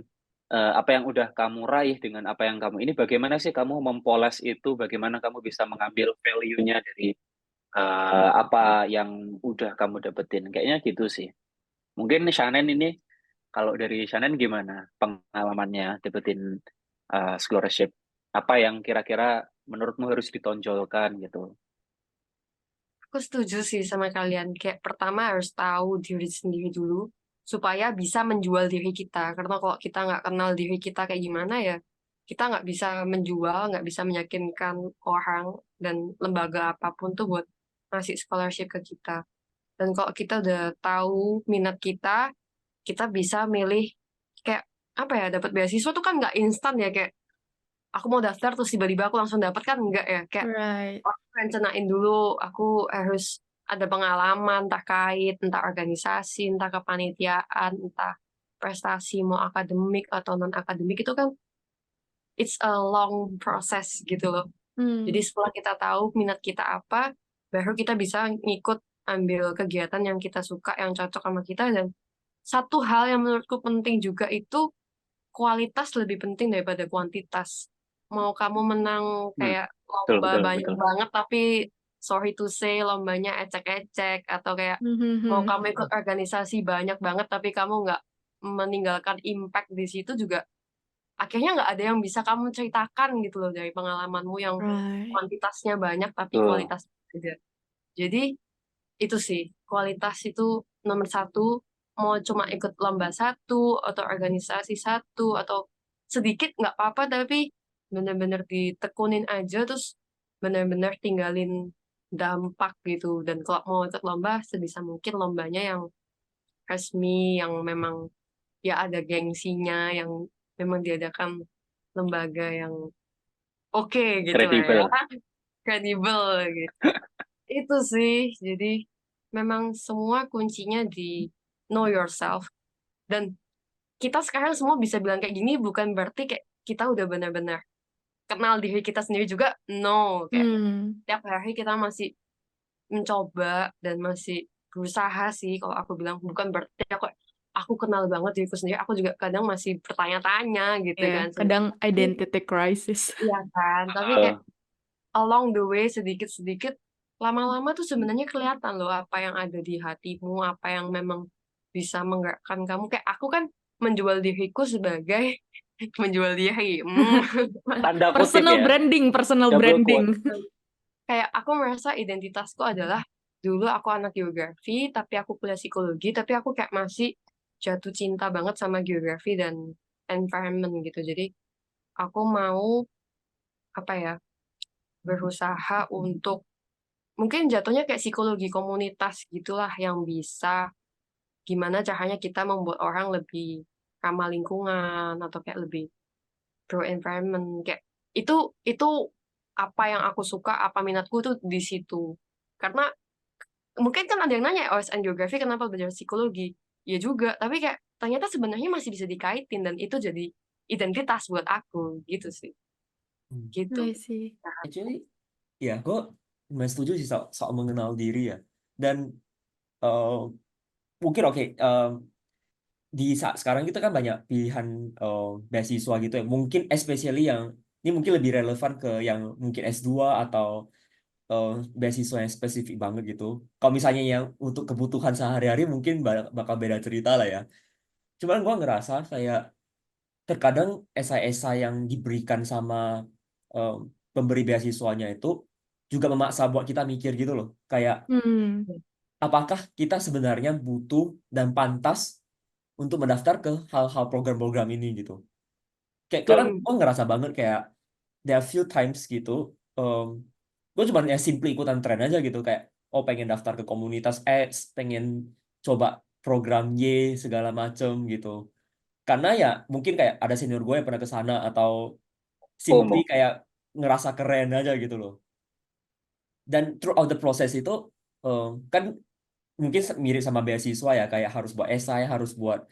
apa yang udah kamu raih dengan apa yang kamu ini bagaimana sih kamu mempoles itu, bagaimana kamu bisa mengambil value-nya dari apa yang udah kamu dapetin. Kayaknya gitu sih. Mungkin Shannon ini kalau dari Shannon gimana pengalamannya dapetin scholarship? Apa yang kira-kira menurutmu harus ditonjolkan gitu? Aku setuju sih sama kalian. Kayak pertama harus tahu diri sendiri dulu supaya bisa menjual diri kita. Karena kalau kita nggak kenal diri kita kayak gimana ya, kita nggak bisa menjual, nggak bisa meyakinkan orang dan lembaga apapun tuh buat ngasih scholarship ke kita. Dan kalau kita udah tahu minat kita bisa milih kayak apa ya, dapat beasiswa tuh kan nggak instan ya, kayak aku mau daftar terus tiba-tiba aku langsung dapat kan enggak ya, kayak Right. aku rencanain dulu, aku harus ada pengalaman terkait entah organisasi, entah kepanitiaan, entah prestasi mau akademik atau non akademik itu kan it's a long process gitu loh. Jadi Hmm. setelah kita tahu minat kita apa, baru kita bisa ngikut ambil kegiatan yang kita suka, yang cocok sama kita. Dan satu hal yang menurutku penting juga itu kualitas lebih penting daripada kuantitas. Mau kamu menang Hmm, kayak betul lomba betul banyak betul. banget, tapi sorry to say lombanya ecek-ecek, atau kayak mau Mhm. kamu ikut organisasi banyak banget, tapi kamu nggak meninggalkan impact di situ juga, akhirnya nggak ada yang bisa kamu ceritakan gitu loh dari pengalamanmu yang Right. kuantitasnya banyak tapi Betul. kualitas tidak. Jadi itu sih, kualitas itu nomor satu. Mau cuma ikut lomba satu atau organisasi satu atau sedikit nggak apa-apa, tapi benar-benar ditekunin aja, terus benar-benar tinggalin dampak gitu. Dan kalau mau ikut lomba sebisa mungkin lombanya yang resmi, yang memang ya ada gengsinya, yang memang diadakan lembaga yang oke gitu lah ya, Kredibel. kredibel gitu. Itu sih, jadi memang semua kuncinya di know yourself. Dan kita sekarang semua bisa bilang kayak gini bukan berarti kayak kita udah benar-benar kenal diri kita sendiri juga. No, kayak Hmm. tiap hari kita masih mencoba dan masih berusaha sih. Kalau aku bilang bukan berarti aku kenal banget diriku sendiri. Aku juga kadang masih bertanya-tanya gitu Ya, kan. kadang Tapi, identity crisis. iya kan, tapi kayak along the way sedikit-sedikit lama-lama tuh sebenarnya kelihatan loh apa yang ada di hatimu, apa yang memang bisa menggerakkan kamu. Kayak aku kan menjual diriku sebagai menjual diri. Tanda kutip Personal ya, branding, personal double branding. quote. Kayak aku merasa identitasku adalah dulu aku anak geografi, tapi aku kuliah psikologi, tapi aku kayak masih jatuh cinta banget sama geografi dan environment gitu. Jadi aku mau apa ya, berusaha untuk mungkin jatuhnya kayak psikologi komunitas gitulah, yang bisa gimana caranya kita membuat orang lebih ramah lingkungan atau kayak lebih pro environment, kayak itu apa yang aku suka, apa minatku tuh di situ. Karena mungkin kan ada yang nanya OSN geografi kenapa belajar psikologi, ya juga, tapi kayak ternyata sebenarnya masih bisa dikaitin dan itu jadi identitas buat aku gitu sih, Hmm. gitu. I see. Actually, ya gue lumayan setuju sih soal mengenal diri ya. Dan eh, mungkin oke, di saat sekarang kita kan banyak pilihan beasiswa gitu ya. Mungkin especially yang ini mungkin lebih relevan ke yang mungkin S2 atau eh, beasiswa yang spesifik banget gitu. Kalau misalnya yang untuk kebutuhan sehari-hari mungkin bakal beda cerita lah ya. Cuman gue ngerasa kayak terkadang esai-esai yang diberikan sama eh, pemberi beasiswanya itu juga memaksa buat kita mikir gitu loh. Kayak Hmm. apakah kita sebenarnya butuh dan pantas untuk mendaftar ke hal-hal program-program ini gitu. Kayak kadang Hmm. gue ngerasa banget kayak there are few times gitu, gue cuma ya simply ikutan tren aja gitu, kayak pengen daftar ke komunitas X, pengen coba program Y segala macem gitu. Karena ya mungkin kayak ada senior gue yang pernah ke sana, atau simply FOMO. kayak ngerasa keren aja gitu loh. Dan throughout the process itu kan mungkin mirip sama beasiswa ya, kayak harus buat esai, harus buat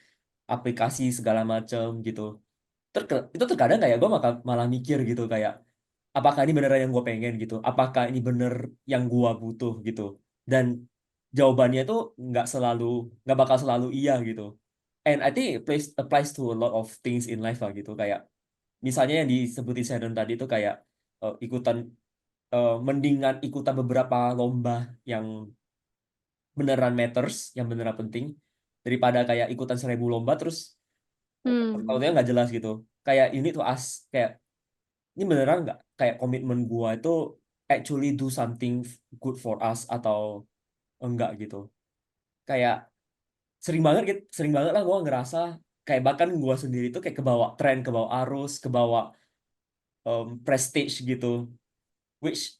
aplikasi segala macem gitu. Itu terkadang kayak gue malah mikir gitu, kayak apakah ini beneran yang gue pengen gitu, apakah ini bener yang gue butuh gitu. Dan jawabannya tuh nggak bakal selalu iya gitu. And I think it applies to a lot of things in life lah gitu, kayak misalnya yang disebutin Shannon tadi itu kayak mendingan ikutan beberapa lomba yang beneran matters, yang beneran penting, daripada kayak ikutan 1000 lomba terus Hmm. tahunya nggak jelas gitu. Kayak you need to ask, kayak ini beneran nggak kayak komitmen gua itu actually do something good for us atau enggak gitu. Kayak sering banget lah gua ngerasa kayak bahkan gua sendiri tuh kayak kebawa tren, kebawa arus, kebawa prestige gitu, which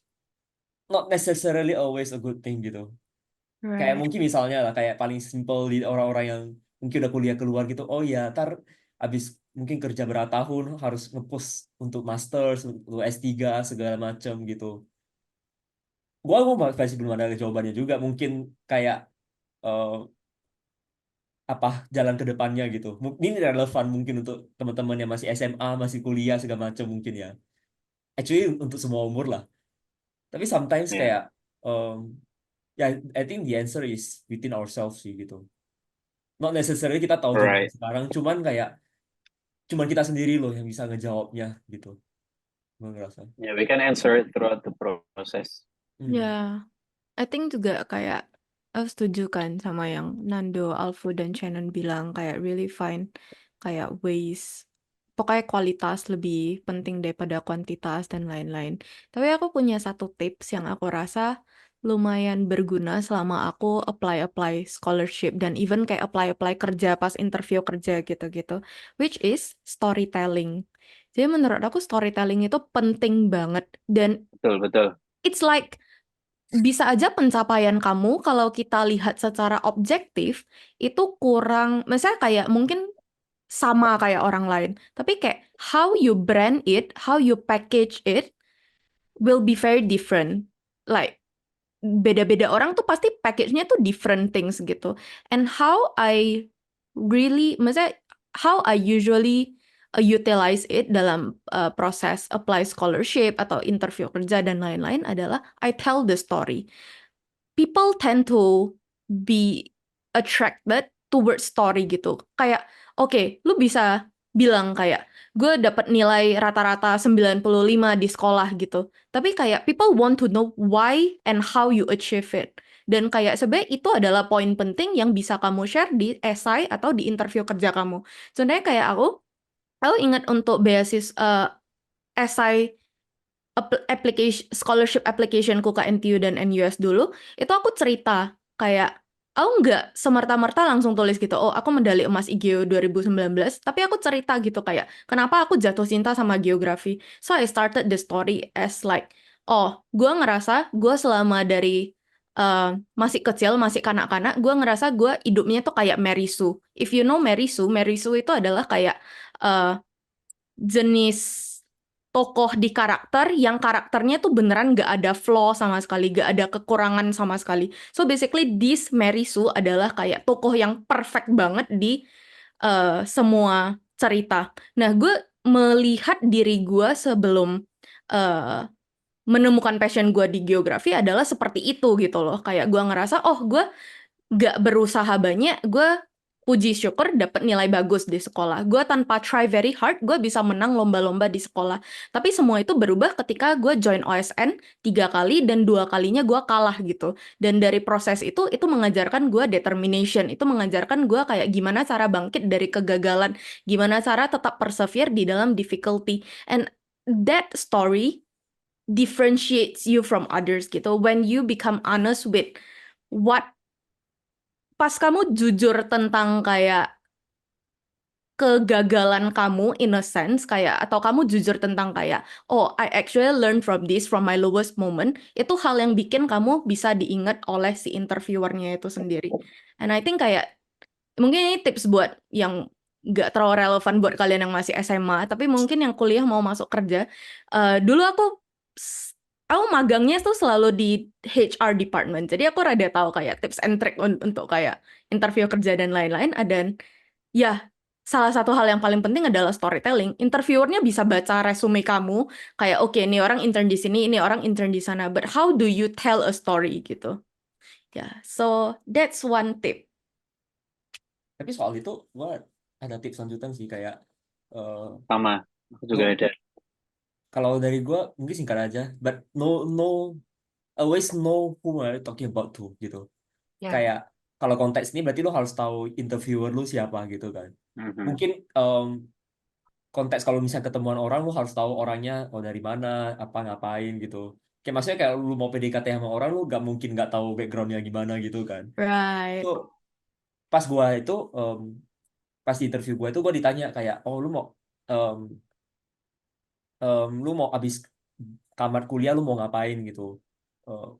not necessarily always a good thing gitu. Kayak Right. mungkin misalnya lah, kayak paling simple di orang-orang yang mungkin udah kuliah keluar gitu, oh ya ntar abis mungkin kerja berapa tahun harus nge-push untuk masters, untuk S3 segala macam gitu. Gua masih belum ada jawabannya juga, mungkin kayak eh, apa jalan ke depannya gitu. Mungkin ini relevan mungkin untuk teman-teman yang masih SMA, masih kuliah segala macam mungkin ya. Actually untuk semua umur lah. Tapi sometimes Ya, kayak um, ya I think the answer is within ourselves sih gitu. Not necessarily kita tahu jawaban right. sekarang, cuman kita sendiri loh yang bisa ngejawabnya gitu. Gue ngerasa. Yeah, we can answer it throughout the process. Ya, I think juga kayak aku setuju kan sama yang Nando, Alfu, dan Shannon bilang kayak really find kayak ways, pokoknya kualitas lebih penting daripada kuantitas dan lain-lain. Tapi aku punya satu tips yang aku rasa lumayan berguna selama aku apply scholarship dan even kayak apply kerja pas interview kerja gitu-gitu, which is storytelling. Jadi menurut aku storytelling itu penting banget dan Betul, betul. it's like bisa aja pencapaian kamu kalau kita lihat secara objektif itu kurang, misalnya kayak mungkin sama kayak orang lain, tapi kayak how you brand it, how you package it will be very different. Like beda-beda orang tuh pasti package-nya tuh different things gitu. And maksudnya how I usually utilize it dalam proses apply scholarship atau interview kerja dan lain-lain adalah I tell the story. People tend to be attracted towards story gitu. Kayak, oke, lu bisa bilang kayak, gue dapat nilai rata-rata 95 di sekolah gitu. Tapi kayak people want to know why and how you achieve it. Dan kayak sebenarnya itu adalah poin penting yang bisa kamu share di essay atau di interview kerja kamu. Sebenarnya kayak aku ingat untuk beasiswa essay scholarship applicationku ke NTU dan NUS dulu, itu aku cerita kayak aku nggak semerta-merta langsung tulis gitu, oh aku medali emas IGO 2019, tapi aku cerita gitu kayak kenapa aku jatuh cinta sama geografi. So I started the story as like, oh gue ngerasa gue selama dari masih kecil, masih kanak-kanak, gue ngerasa gue hidupnya tuh kayak Mary Sue. If you know Mary Sue itu adalah kayak uh, jenis tokoh di karakter yang karakternya tuh beneran gak ada flaw sama sekali, gak ada kekurangan sama sekali. So basically this Mary Sue adalah kayak tokoh yang perfect banget di semua cerita. Nah, gue melihat diri gue sebelum uh, menemukan passion gue di geografi adalah seperti itu gitu loh. Kayak gue ngerasa, oh gue gak berusaha banyak, gue puji syukur dapat nilai bagus di sekolah. Gue tanpa try very hard, gue bisa menang lomba-lomba di sekolah. Tapi semua itu berubah ketika gue join OSN 3 kali dan 2 kalinya gue kalah gitu. Dan dari proses itu mengajarkan gue determination, itu mengajarkan gue kayak gimana cara bangkit dari kegagalan, gimana cara tetap persevere di dalam difficulty. And that story differentiates you from others gitu. When you become honest with what pas kamu jujur tentang kayak kegagalan kamu in a sense kayak atau kamu jujur tentang kayak oh I actually learn from this from my lowest moment itu hal yang bikin kamu bisa diingat oleh si interviewernya itu sendiri. And I think kayak mungkin ini tips buat yang nggak terlalu relevan buat kalian yang masih SMA, tapi mungkin yang kuliah mau masuk kerja. Dulu aku magangnya tuh selalu di HR department, jadi aku rada tahu kayak tips and trick untuk kayak interview kerja dan lain-lain. Dan ya salah satu hal yang paling penting adalah storytelling. Interviewernya bisa baca resume kamu, kayak oke ini orang intern di sini, ini orang intern di sana, but how do you tell a story gitu? Ya, so that's one tip. Tapi soal itu gue ada tips lanjutan sih kayak Sama, aku juga lu ada. kalau dari gue mungkin singkat aja, but always know who are you talking about to gitu. Ya. Kayak kalau konteks ini berarti lu harus tahu interviewer lu siapa gitu kan. Mhm. Mungkin konteks kalau misalnya ketemuan orang lu harus tahu orangnya dari mana, apa ngapain gitu. Kayak maksudnya kayak lu mau PDKT sama orang lu gak mungkin gak tahu backgroundnya gimana gitu kan. Right. So pas gua itu pas di interview gua itu gua ditanya kayak oh em, lu mau abis tamat kuliah lu mau ngapain gitu. Eh,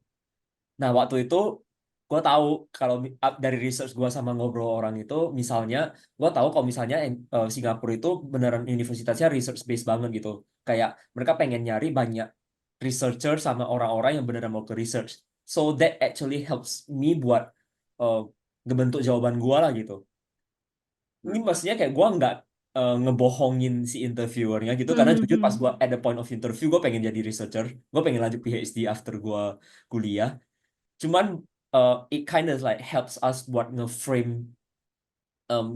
Nah, waktu itu gue tahu kalau dari research gue sama ngobrol orang itu, misalnya gue tahu kalau misalnya Singapura itu beneran universitasnya research based banget gitu. Kayak mereka pengen nyari banyak researcher sama orang-orang yang beneran mau ke research. So that actually helps me buat uh, ngebentuk jawaban gue lah gitu. Ini maksudnya kayak gue nggak ngebohongin si interviewernya gitu, karena jujur pas gue at the point of interview gue pengen jadi researcher, gue pengen lanjut PhD after gue kuliah. Cuman it kind of like helps us buat nge-frame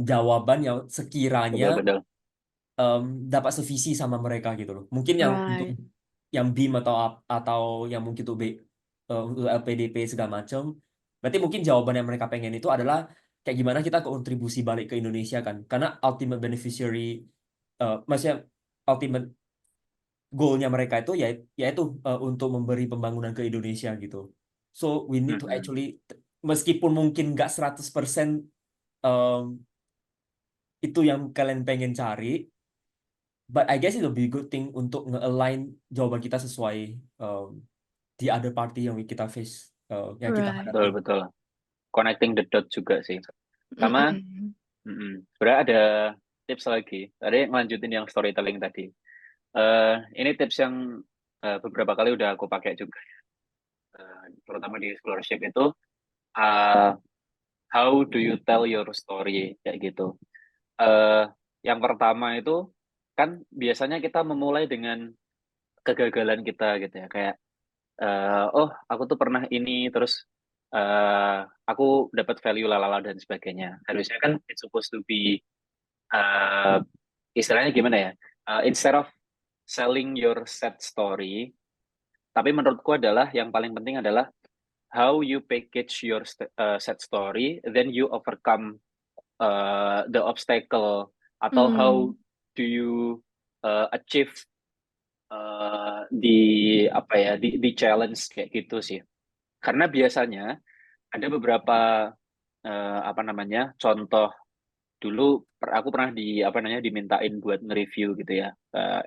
jawaban yang sekiranya Betul-betul. dapat sevisi sama mereka gitu loh. Mungkin yang untuk Right. yang BIM atau yang mungkin untuk untuk LPDP segala macam. Berarti mungkin jawaban yang mereka pengen itu adalah kayak gimana kita kontribusi balik ke Indonesia kan. Karena ultimate beneficiary maksudnya ultimate goalnya mereka itu yaitu untuk memberi pembangunan ke Indonesia gitu. So we need to Mhm. actually meskipun mungkin nggak 100% um, itu yang kalian pengen cari, but I guess it will be a good thing untuk nge-align jawaban kita sesuai the other party yang kita face, yang kita Right. hadapi. Betul-betul. Connecting the dot juga sih. Sama, Mm-mm. sebenarnya ada tips lagi. Tadi ngelanjutin yang storytelling tadi. Ini tips yang beberapa kali udah aku pakai juga. Terutama di scholarship itu, uh, how do you tell your story kayak gitu. Eh, yang pertama itu kan biasanya kita memulai dengan kegagalan kita gitu ya, kayak oh aku tuh pernah ini terus aku dapat value lalala dan sebagainya. Harusnya kan it's supposed to be uh, istilahnya gimana ya? Instead of selling your sad story, tapi menurutku adalah yang paling penting adalah how you package your sad story, then you overcome the obstacle, atau how do you achieve di apa ya di challenge kayak gitu sih. Karena biasanya ada beberapa apa namanya contoh dulu aku pernah apa namanya dimintain buat nge-review gitu ya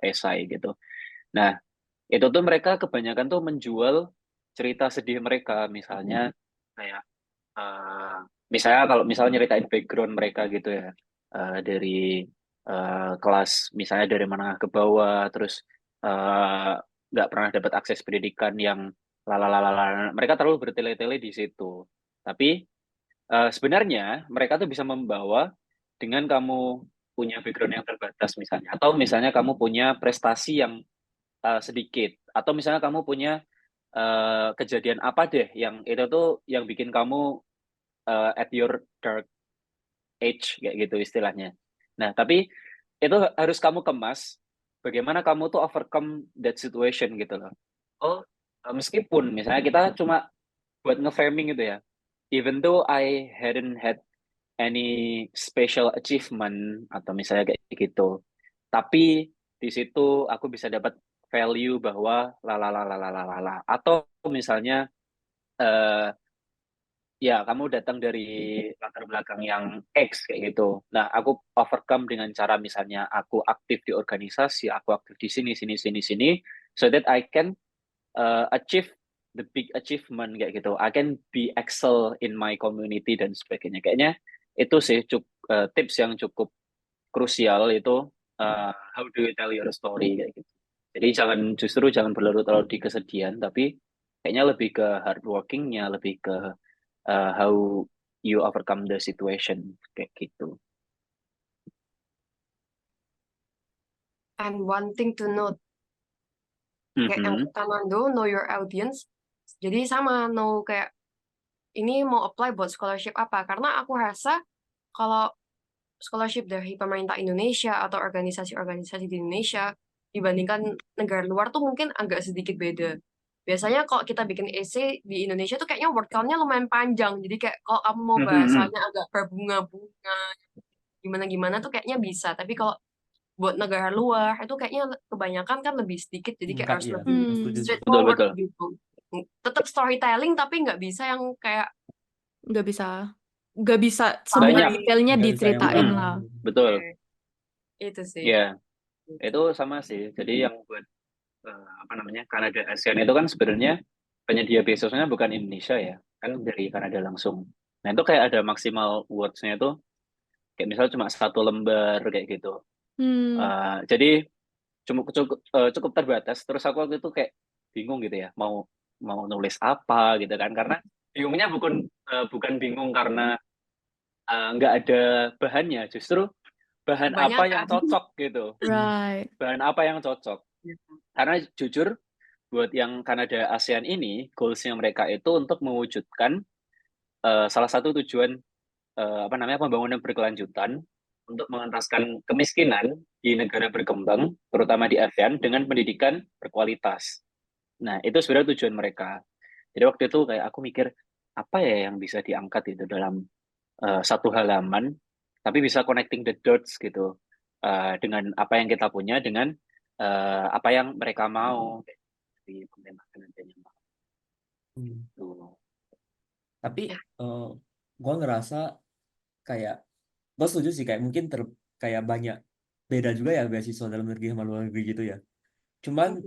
esai gitu. Nah, itu tuh mereka kebanyakan tuh menjual cerita sedih mereka, misalnya kayak eh, misalnya kalau misalnya nyeritain background mereka gitu ya, dari kelas misalnya dari menengah ke bawah, terus eh, nggak pernah dapat akses pendidikan yang lalalala, mereka terlalu bertele-tele di situ. Tapi sebenarnya mereka tuh bisa membawa dengan kamu punya background yang terbatas misalnya, atau misalnya kamu punya prestasi yang sedikit, atau misalnya kamu punya kejadian apa deh yang itu tuh yang bikin kamu at your dark age kayak gitu istilahnya. Nah, tapi itu harus kamu kemas bagaimana kamu tuh overcome that situation gitu loh. Oh, meskipun misalnya kita cuma buat nge-framing gitu ya. Even though I hadn't had any special achievement atau misalnya kayak gitu. Tapi di situ aku bisa dapat value bahwa la la la la la la la la. Atau misalnya eh ya kamu datang dari latar belakang yang X kayak gitu. Nah, aku overcome dengan cara misalnya aku aktif di organisasi, aku aktif di sini, so that I can achieve the big achievement kayak gitu. I can be excel in my community dan sebagainya. Kayaknya itu sih tips yang cukup krusial itu, how do you tell your story kayak gitu. Jadi justru jangan berlarut-larut di kesedihan, tapi kayaknya lebih ke hardworkingnya, lebih ke how you overcome the situation kayak gitu. And one thing to note, kayak yang Mhm. kata Nando, know your audience. Jadi sama, know kayak ini mau apply buat scholarship apa. Karena aku rasa kalau scholarship dari pemerintah Indonesia atau organisasi-organisasi di Indonesia dibandingkan negara luar tuh mungkin agak sedikit beda. Biasanya kalau kita bikin essay di Indonesia tuh kayaknya word count-nya lumayan panjang. Jadi kayak kalau kamu mau Mhm. bahasanya agak berbunga-bunga, gimana-gimana tuh kayaknya bisa. Tapi kalau buat negara luar itu kayaknya kebanyakan kan lebih sedikit. Jadi kayak Singkat harus ya, lebih gue setuju sih. Betul, straightforward betul. gitu. Tetap storytelling tapi nggak bisa yang kayak Nggak bisa semua Banyak. detailnya Nggak bisa yang diceritain Mm-mm. lah. Betul. itu sih. Ya, itu sama sih. Jadi yang buat apa namanya Kanada ASEAN itu kan sebenarnya penyedia beasiswanya bukan Indonesia ya, kan dari Kanada langsung. Nah itu kayak ada maksimal words-nya itu kayak misalnya cuma 1 lembar kayak gitu. Hmm, Jadi cukup terbatas. Terus aku waktu itu kayak bingung gitu ya, mau mau nulis apa gitu kan, karena bingungnya bukan bingung karena nggak ada bahannya, justru bahan apa yang Kebanyakan. cocok gitu, right. bahan apa yang cocok. Karena jujur buat yang Kanada ASEAN ini, goals-nya mereka itu untuk mewujudkan salah satu tujuan apa namanya pembangunan berkelanjutan untuk mengentaskan kemiskinan di negara berkembang, terutama di ASEAN dengan pendidikan berkualitas. Nah, itu sebenarnya tujuan mereka. Jadi waktu itu kayak aku mikir apa ya yang bisa diangkat itu dalam 1 halaman, tapi bisa connecting the dots gitu dengan apa yang kita punya dengan apa yang mereka mau di pemerintah Kanada yang mau. Hmm. Tuh. Tapi Ya. gue ngerasa kayak gue setuju sih kayak mungkin kayak banyak beda juga ya beasiswa dalam negeri sama luar negeri gitu ya. Cuman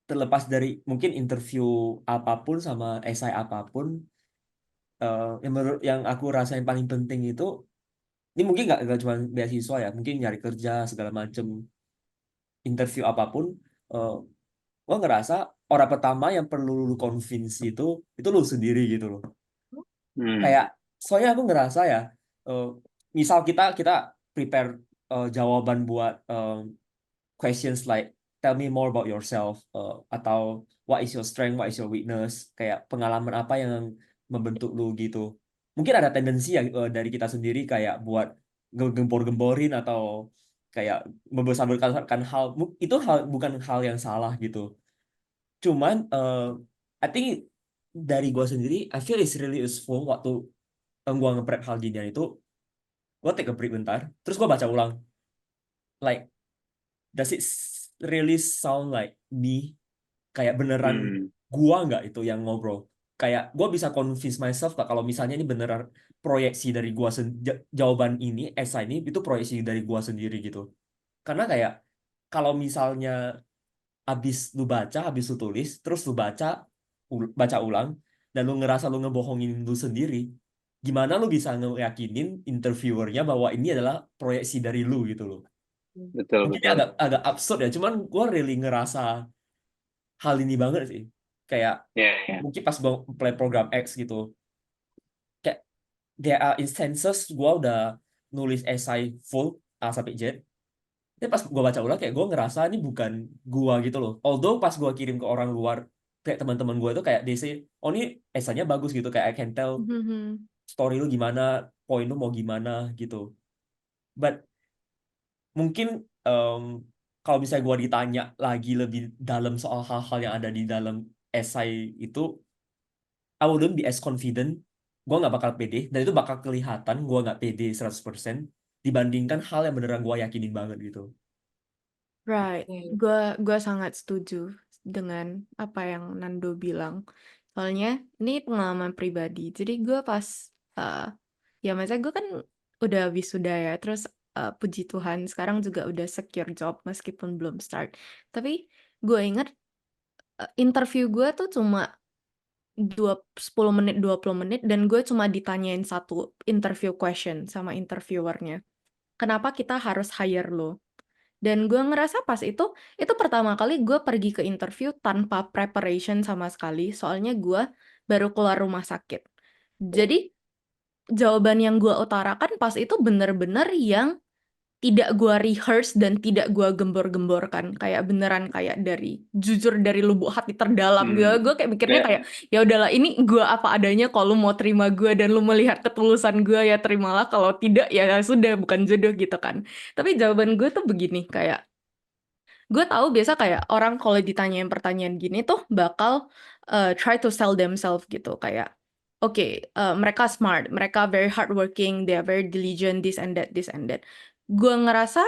terlepas dari mungkin interview apapun sama esai apapun, yang aku rasain paling penting itu ini mungkin nggak cuma beasiswa ya, mungkin nyari kerja segala macem interview apapun, uh, gue ngerasa orang pertama yang perlu lu convince itu lu sendiri gitu loh. Hmm. Kayak soalnya aku ngerasa ya, eh, misal kita prepare jawaban buat questions like tell me more about yourself, atau what is your strength, what is your weakness, kayak pengalaman apa yang membentuk lu gitu. Mungkin ada tendensi ya dari kita sendiri kayak buat gempor-gemporin atau kayak membesar-besarkan itu bukan hal yang salah gitu. Cuman I think dari gua sendiri I feel it's really useful waktu gua nge-prep hal ginian itu, gua take a break bentar terus gua baca ulang, like does it really sound like me, kayak beneran Hmm. gua nggak itu yang ngobrol, kayak gua bisa convince myself nggak kalau misalnya ini beneran proyeksi dari gua jawaban ini esai ini itu proyeksi dari gua sendiri gitu. Karena kayak kalau misalnya habis lu tulis terus lu baca ulang dan lu ngerasa lu ngebohongin lu sendiri, gimana lu bisa ngeyakinin interviewernya bahwa ini adalah proyeksi dari lu gitu loh. Betul, Mungkin betul. agak agak absurd ya, cuman gue really ngerasa hal ini banget sih. Kayak Ya, ya. mungkin pas gue play program X gitu, kayak there are instances gue udah nulis esai full A sampai Z. Tapi pas gue baca ulang kayak gue ngerasa ini bukan gue gitu loh. Although pas gue kirim ke orang luar, kayak teman-teman gue itu kayak they say, oh ini esainya bagus gitu, kayak I can tell story lu gimana, poin lu mau gimana gitu. But mungkin kalau misalnya gue ditanya lagi lebih dalam soal hal-hal yang ada di dalam esai itu, I wouldn't be as confident. Gue nggak bakal pede, dan itu bakal kelihatan gue nggak pede 100% dibandingkan hal yang beneran gue yakinin banget gitu. Right, Oke. gue sangat setuju dengan apa yang Nando bilang. Soalnya ini pengalaman pribadi. Jadi gue pas ya maksudnya gue kan udah wisuda ya. Terus puji Tuhan sekarang juga udah secure job meskipun belum start. Tapi gue inget interview gue tuh cuma 10 menit 20 menit dan gue cuma ditanyain satu interview question sama interviewernya. Kenapa kita harus hire lo? Dan gue ngerasa pas itu pertama kali gue pergi ke interview tanpa preparation sama sekali, soalnya gue baru keluar rumah sakit. Jadi jawaban yang gue utarakan pas itu bener-bener yang tidak gue rehearse dan tidak gue gembor-gemborkan, kayak beneran kayak jujur dari lubuk hati terdalam gue. Gue kayak mikirnya kayak ya udahlah ini gue apa adanya, kalau lu mau terima gue dan lu melihat ketulusan gue ya terimalah, kalau tidak ya sudah bukan jodoh gitu kan. Tapi jawaban gue tuh begini, kayak gue tahu biasa kayak orang kalau ditanyain pertanyaan gini tuh bakal try to sell themselves gitu, kayak oke, mereka smart, mereka very hardworking, they are very diligent, this and that, this and that. Gue ngerasa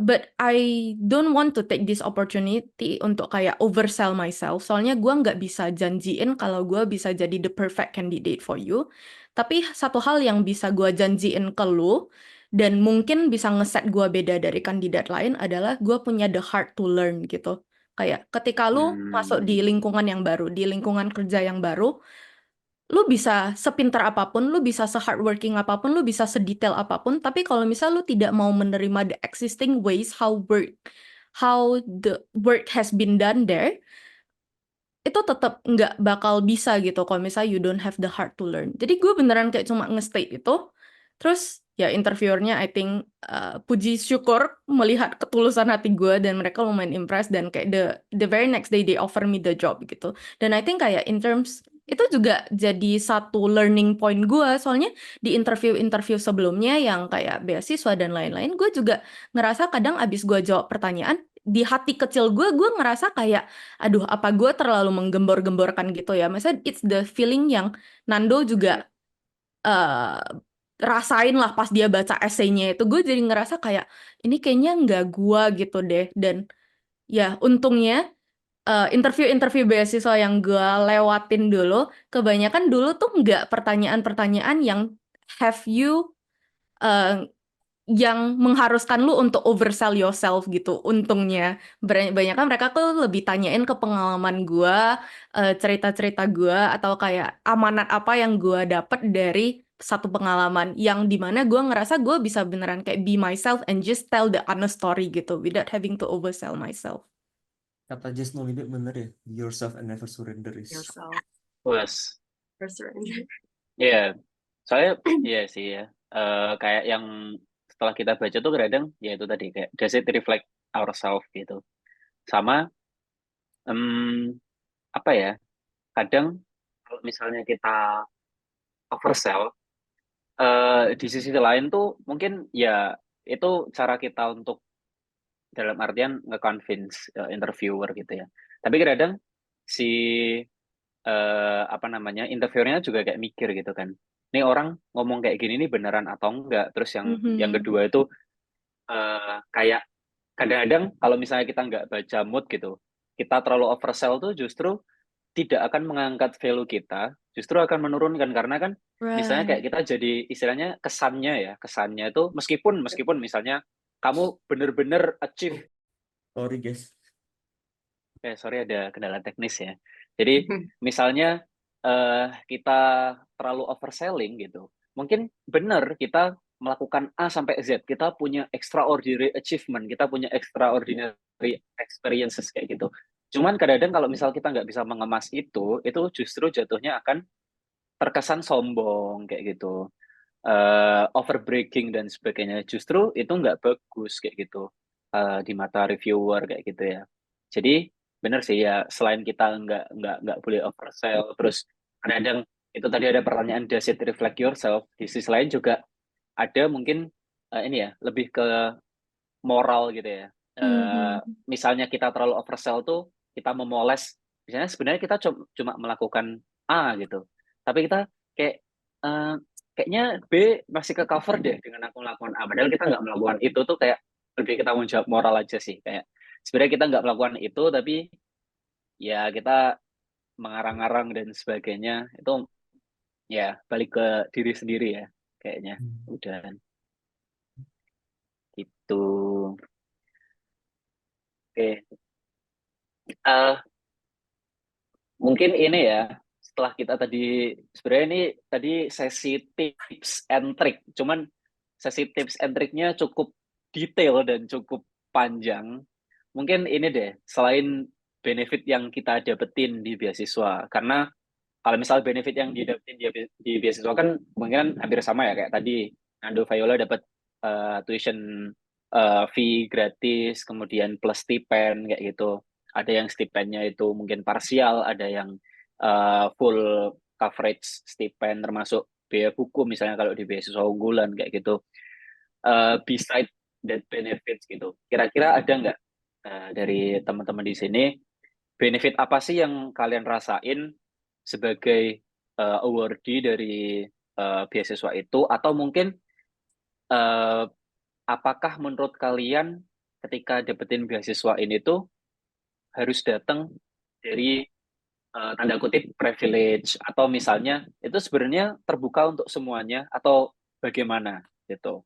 but I don't want to take this opportunity untuk kayak oversell myself. Soalnya gue nggak bisa janjiin kalau gue bisa jadi the perfect candidate for you. Tapi satu hal yang bisa gue janjiin ke lu, dan mungkin bisa ngeset gue beda dari kandidat lain, adalah gue punya the heart to learn gitu. Kayak ketika lu masuk di lingkungan yang baru, di lingkungan kerja yang baru, lu bisa sepintar apapun, lu bisa se-hardworking apapun, lu bisa sedetail apapun, tapi kalau misal lu tidak mau menerima the existing ways how the work has been done there, itu tetap nggak bakal bisa gitu kalau misalnya you don't have the heart to learn. Jadi gue beneran kayak cuma nge-state itu, terus ya interviewernya I think puji syukur melihat ketulusan hati gue dan mereka lumayan impressed, dan kayak the very next day they offer me the job gitu. Dan I think kayak in terms itu juga jadi satu learning point gue, soalnya di interview sebelumnya yang kayak beasiswa dan lain-lain, gue juga ngerasa kadang abis gue jawab pertanyaan, di hati kecil gue ngerasa kayak aduh apa gue terlalu menggembor-gemborkan gitu ya. Maksudnya it's the feeling yang Nando juga rasain lah pas dia baca esainya itu. Gue jadi ngerasa kayak ini kayaknya nggak gue gitu deh. Dan ya untungnya interview beasiswa yang gue lewatin dulu, kebanyakan dulu tuh nggak pertanyaan-pertanyaan yang have you yang mengharuskan lu untuk oversell yourself gitu. Untungnya banyak kan mereka tuh lebih tanyain ke pengalaman gue, cerita-cerita gue, atau kayak amanat apa yang gue dapet dari satu pengalaman, yang dimana gue ngerasa gue bisa beneran kayak be myself and just tell the honest story gitu without having to oversell myself. Kata Just No Limit bener ya, be yourself and never surrender is. Yourself. Wes. First surrender. Iya, soalnya iya sih ya. Kayak yang setelah kita baca tuh kadang ya itu tadi kayak does it reflect ourselves gitu. Sama apa ya? Kadang kalau misalnya kita oversell, di sisi lain tuh mungkin ya itu cara kita untuk dalam artian nge-convince interviewer gitu ya. Tapi kadang si apa namanya interviewernya juga kayak mikir gitu kan. Ini orang ngomong kayak gini nih beneran atau enggak? Terus yang kedua itu kayak kadang-kadang kalau misalnya kita nggak baca mood gitu, kita terlalu oversell tuh justru tidak akan mengangkat value kita, justru akan menurunkan karena kan misalnya kayak kita jadi istilahnya kesannya itu meskipun misalnya kamu bener-bener achieve. Sorry guys. Sorry ada kendala teknis ya. Jadi misalnya kita terlalu overselling gitu, mungkin benar kita melakukan A sampai Z, kita punya extraordinary achievement, kita punya extraordinary experiences kayak gitu. Cuman kadang-kadang kalau misal kita nggak bisa mengemas itu justru jatuhnya akan terkesan sombong kayak gitu, overbreaking dan sebagainya. Justru itu nggak bagus kayak gitu di mata reviewer kayak gitu ya. Jadi benar sih ya, selain kita nggak boleh oversell, terus kadang itu tadi ada pertanyaan does it reflect yourself, di sisi lain juga ada mungkin ini ya lebih ke moral gitu ya. Misalnya kita terlalu oversell tuh kita memoles, misalnya sebenarnya kita cuma melakukan A gitu, tapi kita kayak kayaknya B masih ke cover deh dengan aku melakukan A, padahal kita nggak melakukan itu tuh kayak lebih kita tanggung jawab moral aja sih, kayak sebenarnya kita nggak melakukan itu tapi ya kita mengarang-arang dan sebagainya itu ya balik ke diri sendiri ya kayaknya. Udah gitu. Oke. Eh, Mungkin ini ya, setelah kita tadi, sebenarnya ini tadi sesi tips and trick, cuman sesi tips and tricknya cukup detail dan cukup panjang. Mungkin ini deh, selain benefit yang kita dapetin di beasiswa, karena kalau misal benefit yang didapetin di beasiswa kan kemungkinan hampir sama ya, kayak tadi Nando Viola dapat tuition fee gratis, kemudian plus stipend kayak gitu. Ada yang stipendnya itu mungkin parsial, ada yang full coverage stipend termasuk biaya buku misalnya kalau di beasiswa unggulan kayak gitu. Beside that benefits gitu, kira-kira ada nggak dari teman-teman di sini benefit apa sih yang kalian rasain sebagai awardee dari beasiswa itu, atau mungkin eh, apakah menurut kalian ketika dapetin beasiswa ini tuh harus datang dari tanda kutip privilege, atau misalnya itu sebenarnya terbuka untuk semuanya atau bagaimana gitu?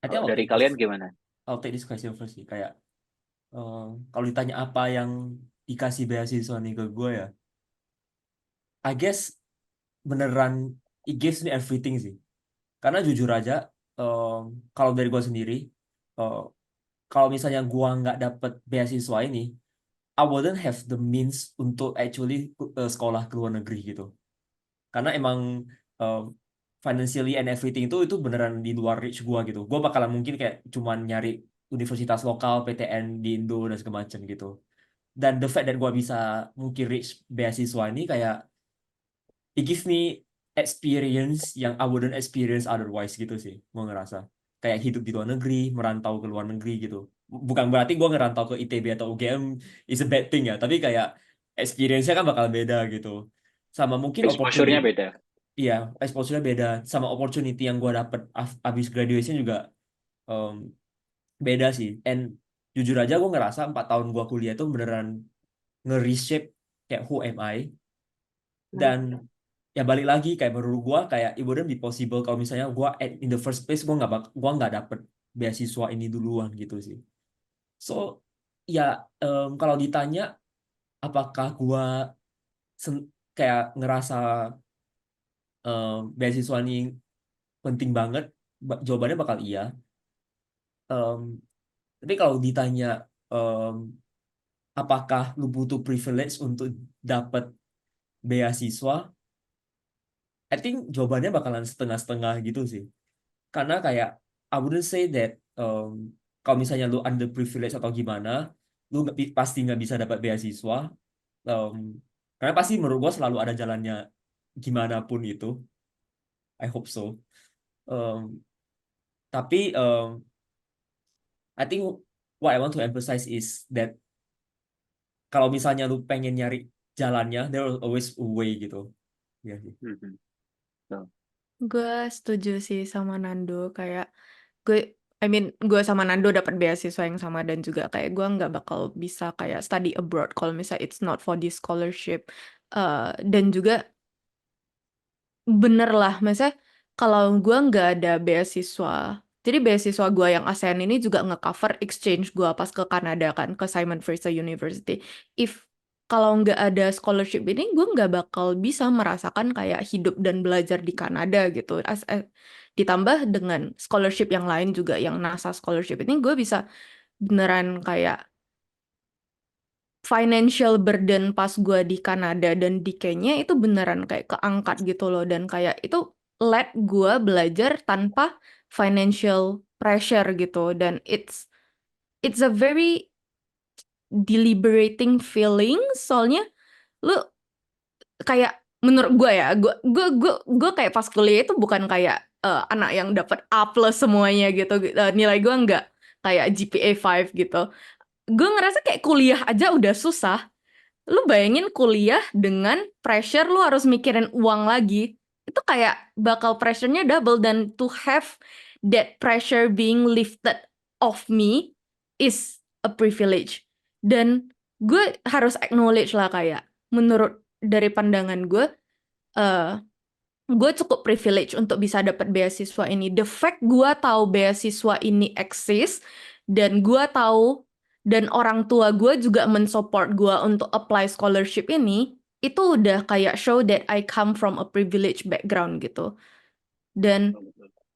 I think Kalau dari kalian gimana? I'll take this question first sih. Kayak kalau ditanya apa yang dikasih beasiswa nih ke gue ya, I guess beneran it gives me everything sih. Karena jujur aja, kalau dari gue sendiri, eh, kalau misalnya gue nggak dapet beasiswa ini, I wouldn't have the means untuk actually sekolah ke luar negeri gitu. Karena emang um, financially and everything itu beneran di luar reach gua gitu. Gua bakalan mungkin kayak cuman nyari universitas lokal, PTN di Indo dan segala macam gitu. Dan the fact that gua bisa mungkin reach beasiswa ini kayak it gives me experience yang I wouldn't experience otherwise gitu sih. Gua ngerasa kayak hidup di luar negeri, merantau ke luar negeri gitu. Bukan berarti gua ngerantau ke ITB atau UGM is a bad thing ya, tapi kayak experience-nya kan bakal beda gitu. Sama mungkin Exposure-nya opportunity. beda. Iya, exposure-nya beda. Sama opportunity yang gue dapet abis graduation juga um, beda sih. And jujur aja gue ngerasa 4 tahun gue kuliah itu beneran nge-reshape kayak who am I. Dan ya balik lagi kayak menurut gue kayak it wouldn't be possible kalau misalnya gue in the first place gue nggak dapet beasiswa ini duluan gitu sih. So ya kalau ditanya apakah gue kayak ngerasa beasiswa ini penting banget, jawabannya bakal iya. Em, tapi kalau ditanya em, apakah lu butuh privilege untuk dapat beasiswa, I think jawabannya bakalan setengah-setengah gitu sih. Karena kayak I wouldn't say that kalau misalnya lu underprivileged atau gimana, lu pasti nggak bisa dapat beasiswa. Em, karena pasti menurut gua selalu ada jalannya gimana pun itu. I hope so. Em, tapi I think what I want to emphasize is that kalau misalnya lu pengen nyari jalannya, there will always a way gitu. Ya sih. Mhm. So, Gue setuju sih sama Nando, kayak gue sama Nando dapat beasiswa yang sama dan juga kayak gue nggak bakal bisa kayak study abroad kalau misalnya it's not for this scholarship. Dan juga bener lah, maksudnya kalau gue nggak ada beasiswa, jadi beasiswa gue yang ASEAN ini juga nge-cover exchange gue pas ke Kanada kan, ke Simon Fraser University. Kalau nggak ada scholarship ini, gue nggak bakal bisa merasakan kayak hidup dan belajar di Kanada gitu. Ditambah dengan scholarship yang lain juga, yang NASA scholarship ini, gue bisa beneran kayak financial burden pas gue di Kanada dan di Kenya itu beneran kayak keangkat gitu loh, dan kayak itu let gue belajar tanpa financial pressure gitu, dan it's a very deliberating feeling, soalnya lu kayak menurut gue ya, gue kayak pas kuliah itu bukan kayak anak yang dapat A plus semuanya gitu. Nilai gue nggak kayak GPA 5 gitu. Gue ngerasa kayak kuliah aja udah susah. Lu bayangin kuliah dengan pressure lu harus mikirin uang lagi. Itu kayak bakal pressure-nya double, dan to have that pressure being lifted off me is a privilege. Dan gue harus acknowledge lah kayak menurut dari pandangan gue cukup privilege untuk bisa dapat beasiswa ini. The fact gue tahu beasiswa ini exist dan gue tahu dan orang tua gue juga mensupport gue untuk apply scholarship ini, itu udah kayak show that I come from a privileged background gitu. Dan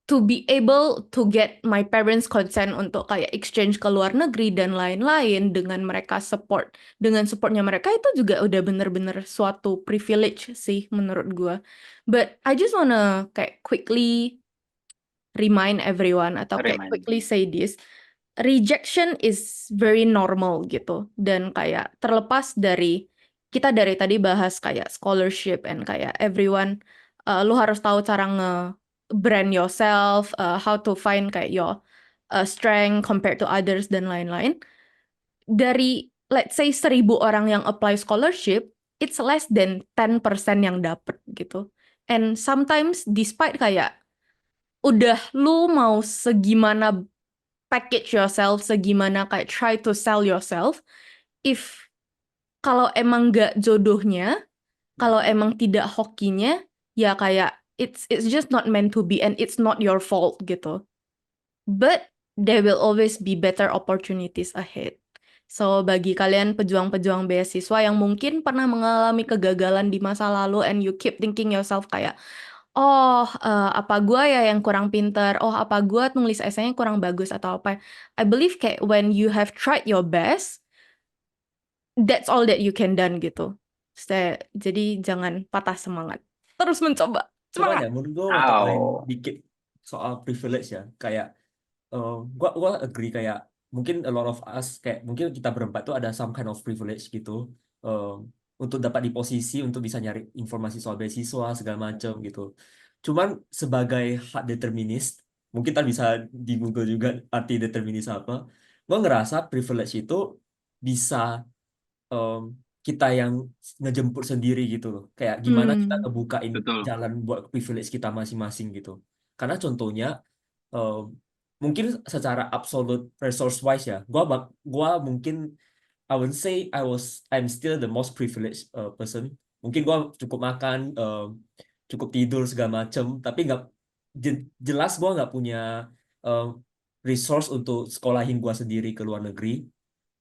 to be able to get my parents consent untuk kayak exchange ke luar negeri dan lain-lain dengan mereka support, dengan supportnya mereka itu juga udah bener-bener suatu privilege sih menurut gue. But I just wanna kayak quickly remind everyone atau kayak Remind. quickly say this, rejection is very normal gitu. Dan kayak terlepas dari, kita dari tadi bahas kayak scholarship and kayak everyone, lu harus tahu cara nge-brand yourself, how to find kayak your strength compared to others dan lain-lain. Dari let's say 1.000 orang yang apply scholarship, it's less than 10% yang dapet gitu. And sometimes despite kayak udah lu mau segimana package yourself, segimana kayak try to sell yourself, if kalau emang gak jodohnya, kalau emang tidak hokinya, ya kayak it's just not meant to be and it's not your fault gitu. But there will always be better opportunities ahead. So bagi kalian pejuang-pejuang beasiswa yang mungkin pernah mengalami kegagalan di masa lalu and you keep thinking yourself kayak, oh, apa gue ya yang kurang pinter? Oh, apa gue nulis esainya kurang bagus atau apa? I believe kayak when you have tried your best, that's all that you can done gitu. Jadi jangan patah semangat. Terus mencoba. Cuman Semangat! ya menurut gue mau tambahin Oh. dikit soal privilege ya. Kayak gua agree kayak mungkin a lot of us kayak mungkin kita berempat tuh ada some kind of privilege gitu untuk dapat di posisi untuk bisa nyari informasi soal beasiswa segala macam gitu. Cuman sebagai hard determinist, mungkin kita bisa di Google juga arti determinis apa. Gua ngerasa privilege itu bisa kita yang ngejemput sendiri gitu loh. Kayak gimana kita ngebukain Betul. jalan buat privilege kita masing-masing gitu. Karena contohnya mungkin secara absolute resource wise ya, gua mungkin I would say I'm still the most privileged person. Mungkin gua cukup makan, cukup tidur segala macem, tapi nggak jelas gua nggak punya resource untuk sekolahin gua sendiri ke luar negeri.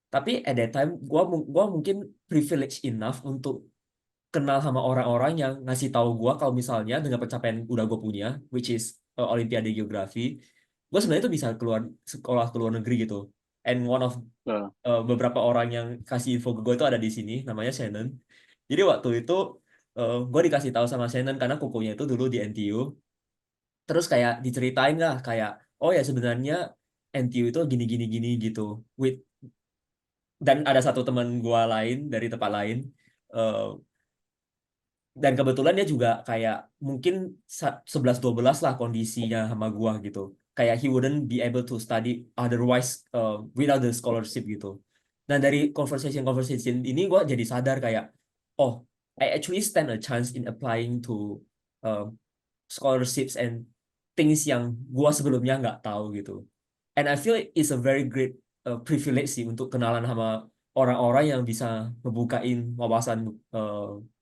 Tapi at that time gua mungkin privileged enough untuk kenal sama orang-orang yang ngasih tahu gue kalau misalnya dengan pencapaian udah gue punya, which is Olimpiade Geografi, gue sebenarnya tuh bisa keluar sekolah ke luar negeri gitu. And one of beberapa orang yang kasih info ke gue itu ada di sini, namanya Shannon. Jadi waktu itu gue dikasih tahu sama Shannon karena kukunya itu dulu di NTU. Terus kayak diceritain lah kayak, oh ya sebenarnya NTU itu gini gitu. Dan ada satu teman gue lain dari tempat lain. Dan kebetulan dia juga kayak mungkin 11-12 lah kondisinya sama gua gitu. Kayak he wouldn't be able to study otherwise without the scholarship gitu. Dan dari conversation ini gua jadi sadar kayak, oh, I actually stand a chance in applying to scholarships and things yang gua sebelumnya nggak tahu gitu. And I feel it's a very great privilege sih untuk kenalan sama orang-orang yang bisa ngebukain wawasan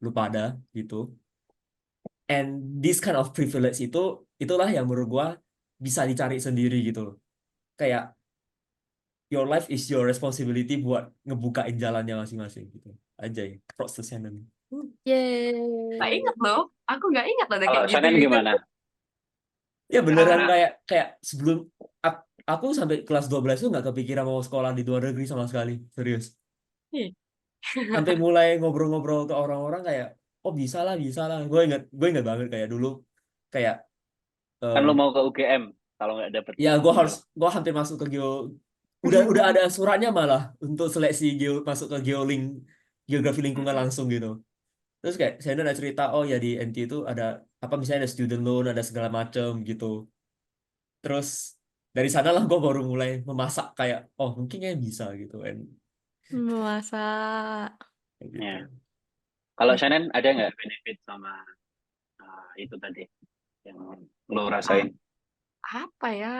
lu pada gitu. And this kind of privilege itulah yang menurut gua bisa dicari sendiri gitu loh. Kayak your life is your responsibility buat ngebukain jalannya masing-masing gitu. Aja ya, proses Shannon. Yeay. Tak ingat loh. Aku nggak ingat ada Kalau kayak gitu. Shannon gimana? Ya beneran Ah. kayak sebelum aku sampai kelas 12 tuh nggak kepikiran mau sekolah di luar negeri sama sekali, serius. Sampai mulai ngobrol-ngobrol ke orang-orang kayak, oh bisa lah. Gue ingat banget kayak dulu kayak Kan lo mau ke UGM kalau nggak dapet. ya gue hampir masuk ke udah ada suratnya malah untuk seleksi masuk ke geografi lingkungan langsung gitu. Terus kayak saya ada cerita, oh ya di NT itu ada apa misalnya ada student loan, ada segala macem gitu. Terus dari sanalah gue baru mulai memasak kayak, oh mungkinnya bisa gitu kan. Masa Gitu. Ya. Kalau Shannon ada nggak benefit sama itu tadi yang lo rasain? Apa ya?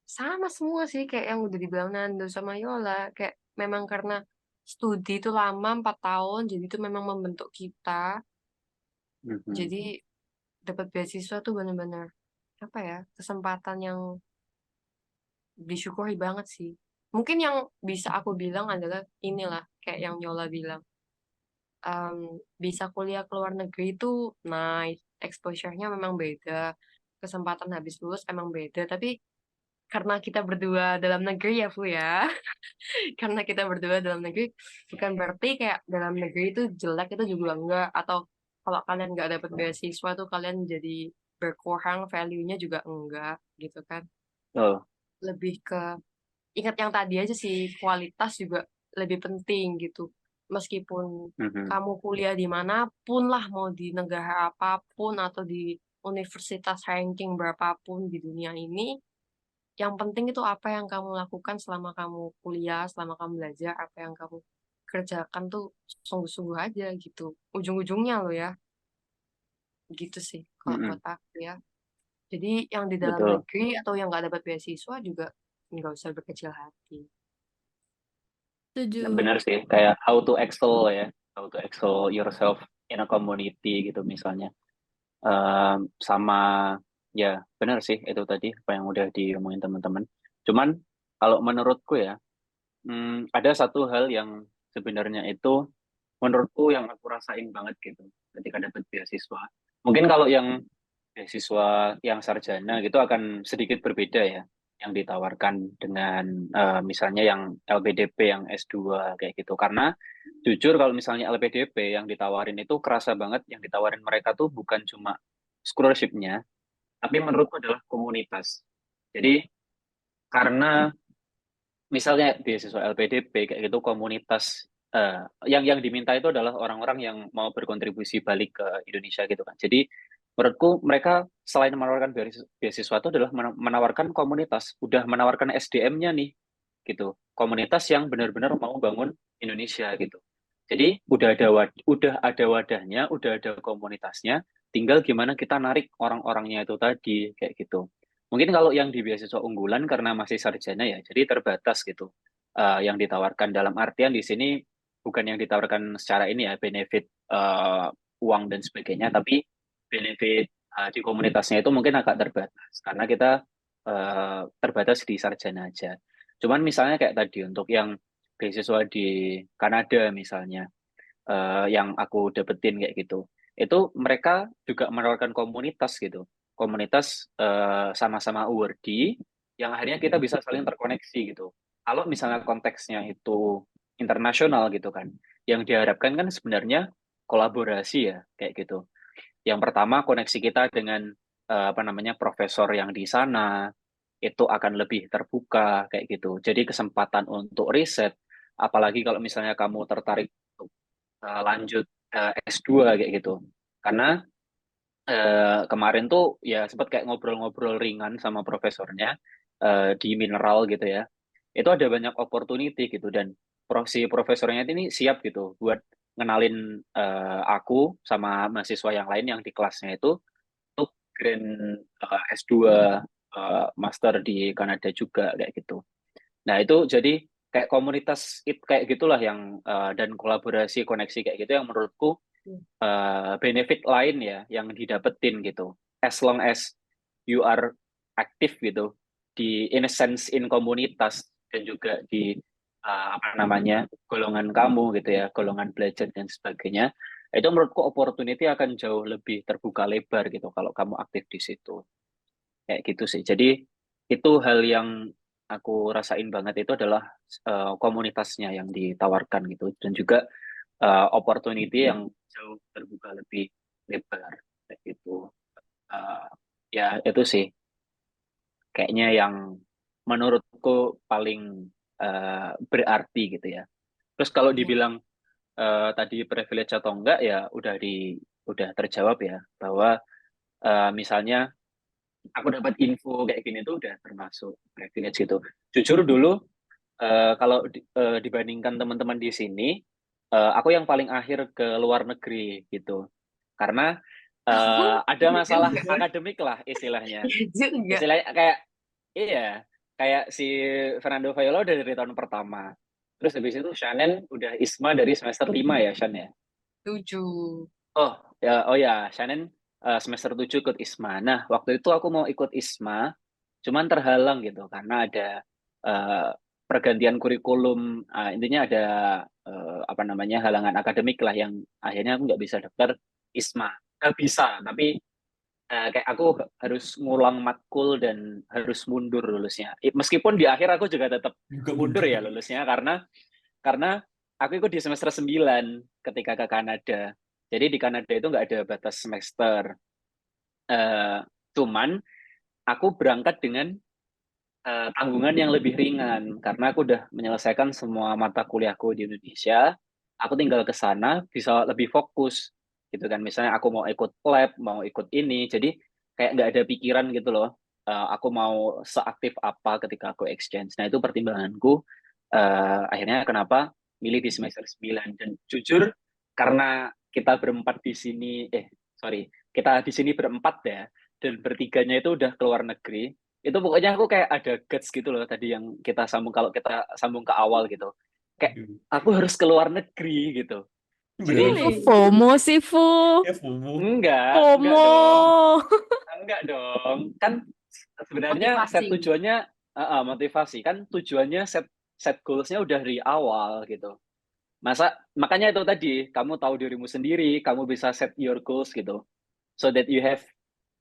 Sama semua sih kayak yang udah dibilang Nando sama Yola. Kayak memang karena studi itu lama 4 tahun, jadi itu memang membentuk kita. Mhm. Jadi dapat beasiswa tuh bener-bener apa ya, kesempatan yang disyukuri banget sih. Mungkin yang bisa aku bilang adalah inilah kayak yang Yola bilang. Bisa kuliah ke luar negeri itu nice, exposure-nya memang beda, kesempatan habis lulus emang beda, tapi karena kita berdua dalam negeri ya, Fu ya. Karena kita berdua dalam negeri, bukan berarti kayak dalam negeri itu jelek itu juga enggak, atau kalau kalian nggak dapat beasiswa tuh kalian jadi berkurang value-nya juga enggak gitu kan. Oh, Lebih ke ingat yang tadi aja sih, kualitas juga lebih penting gitu. Meskipun mhm. kamu kuliah di manapun lah, mau di negara apapun atau di universitas ranking berapapun di dunia ini, yang penting itu apa yang kamu lakukan selama kamu kuliah, selama kamu belajar, apa yang kamu kerjakan tuh sungguh-sungguh aja gitu. Ujung-ujungnya lo ya, gitu sih kalau Mhm. buat aku ya. Jadi yang di dalam Betul. negeri atau yang nggak dapat beasiswa juga nggak usah berkecil hati. Setuju. Benar sih, kayak how to excel ya, how to excel yourself in a community gitu misalnya. Sama ya benar sih itu tadi apa yang udah diomongin teman-teman. Cuman kalau menurutku ya, ada satu hal yang sebenarnya itu menurutku yang aku rasain banget gitu ketika dapat beasiswa. Mungkin kalau yang beasiswa yang sarjana gitu akan sedikit berbeda ya yang ditawarkan dengan misalnya yang LPDP yang S2 kayak gitu. Karena jujur kalau misalnya LPDP yang ditawarin itu kerasa banget yang ditawarin mereka tuh bukan cuma scholarship-nya, tapi menurutku adalah komunitas. Jadi karena misalnya beasiswa LPDP kayak gitu komunitas yang diminta itu adalah orang-orang yang mau berkontribusi balik ke Indonesia gitu kan. Jadi menurutku mereka selain menawarkan beasiswa itu adalah menawarkan komunitas, udah menawarkan SDM-nya nih gitu. Komunitas yang benar-benar mau bangun Indonesia gitu. Jadi udah ada wadahnya, udah ada komunitasnya, tinggal gimana kita narik orang-orangnya itu tadi kayak gitu. Mungkin kalau yang di beasiswa unggulan karena masih sarjana ya, jadi terbatas gitu. Yang ditawarkan dalam artian di sini bukan yang ditawarkan secara ini ya, benefit uang dan sebagainya, tapi benefit di komunitasnya itu mungkin agak terbatas karena kita terbatas di sarjana aja. Cuman misalnya kayak tadi untuk yang beasiswa di Kanada misalnya, yang aku dapetin kayak gitu. Itu mereka juga menawarkan komunitas gitu. Komunitas sama-sama awardee yang akhirnya kita bisa saling terkoneksi gitu. Kalau misalnya konteksnya itu internasional gitu kan, yang diharapkan kan sebenarnya kolaborasi ya kayak gitu. Yang pertama koneksi kita dengan apa namanya profesor yang di sana itu akan lebih terbuka kayak gitu. Jadi kesempatan untuk riset, apalagi kalau misalnya kamu tertarik untuk lanjut S2 kayak gitu. Karena kemarin tuh ya sempat kayak ngobrol-ngobrol ringan sama profesornya di mineral gitu ya. Itu ada banyak opportunity gitu dan si profesornya ini siap gitu buat ngenalin aku sama mahasiswa yang lain yang di kelasnya itu untuk grant S2 master di Kanada juga kayak gitu. Nah, itu jadi kayak komunitas kayak gitulah yang dan kolaborasi koneksi kayak gitu yang menurutku benefit lain ya yang didapetin gitu. As long as you are aktif gitu di in a sense in komunitas dan juga di apa namanya golongan kamu gitu ya, golongan belajar dan sebagainya. Itu menurutku opportunity akan jauh lebih terbuka lebar gitu kalau kamu aktif di situ. Kayak gitu sih. Jadi itu hal yang aku rasain banget itu adalah komunitasnya yang ditawarkan gitu dan juga opportunity yang jauh terbuka lebih lebar kayak gitu. Eh, ya itu sih kayaknya yang menurutku paling berarti gitu ya. Terus kalau Ya. dibilang tadi privilege atau enggak ya udah terjawab ya bahwa misalnya aku dapat info kayak gini tuh udah termasuk privilege gitu. Jujur dulu kalau dibandingkan teman-teman di sini, aku yang paling akhir ke luar negeri gitu. Karena ada Iya masalah juga. akademik lah istilahnya. Iya juga. Istilahnya kayak iya, kayak si Fernando Viola udah dari tahun pertama. Terus habis itu Shannon udah ISMA dari semester 5 ya, Shan ya? 7. Oh ya, Shannon semester 7 ikut ISMA. Nah, waktu itu aku mau ikut ISMA, cuman terhalang gitu karena ada eh, pergantian kurikulum. Intinya ada apa namanya halangan akademik lah yang akhirnya aku nggak bisa daftar ISMA. Bisa, tapi kayak aku harus ngulang matkul dan harus mundur lulusnya. Meskipun di akhir aku juga tetap Juga mundur ya mundur. lulusnya karena aku ikut di semester 9 ketika ke Kanada. Jadi di Kanada itu nggak ada batas semester. Cuman aku berangkat dengan tanggungan yang lebih ringan karena aku udah menyelesaikan semua mata kuliahku di Indonesia. Aku tinggal ke sana bisa lebih fokus gitu kan. Misalnya aku mau ikut lab, mau ikut ini, jadi kayak nggak ada pikiran gitu loh. Aku mau seaktif apa ketika aku exchange. Nah itu pertimbanganku. Akhirnya kenapa milih di semester 9 dan jujur karena kita berempat di sini, sorry, kita di sini berempat ya, dan bertiganya itu udah keluar negeri itu pokoknya aku kayak ada guts gitu loh tadi yang kita sambung kalau kita sambung ke awal gitu kayak Aduh. aku harus keluar negeri gitu Beneran jadi Kok Really? FOMO sih, Fu? ya FOMO. enggak FOMO. dong enggak dong kan sebenarnya set Motivasi. tujuannya motivasi kan tujuannya set set goalsnya udah dari awal gitu makanya itu tadi kamu tahu dirimu sendiri kamu bisa set your goals gitu so that you have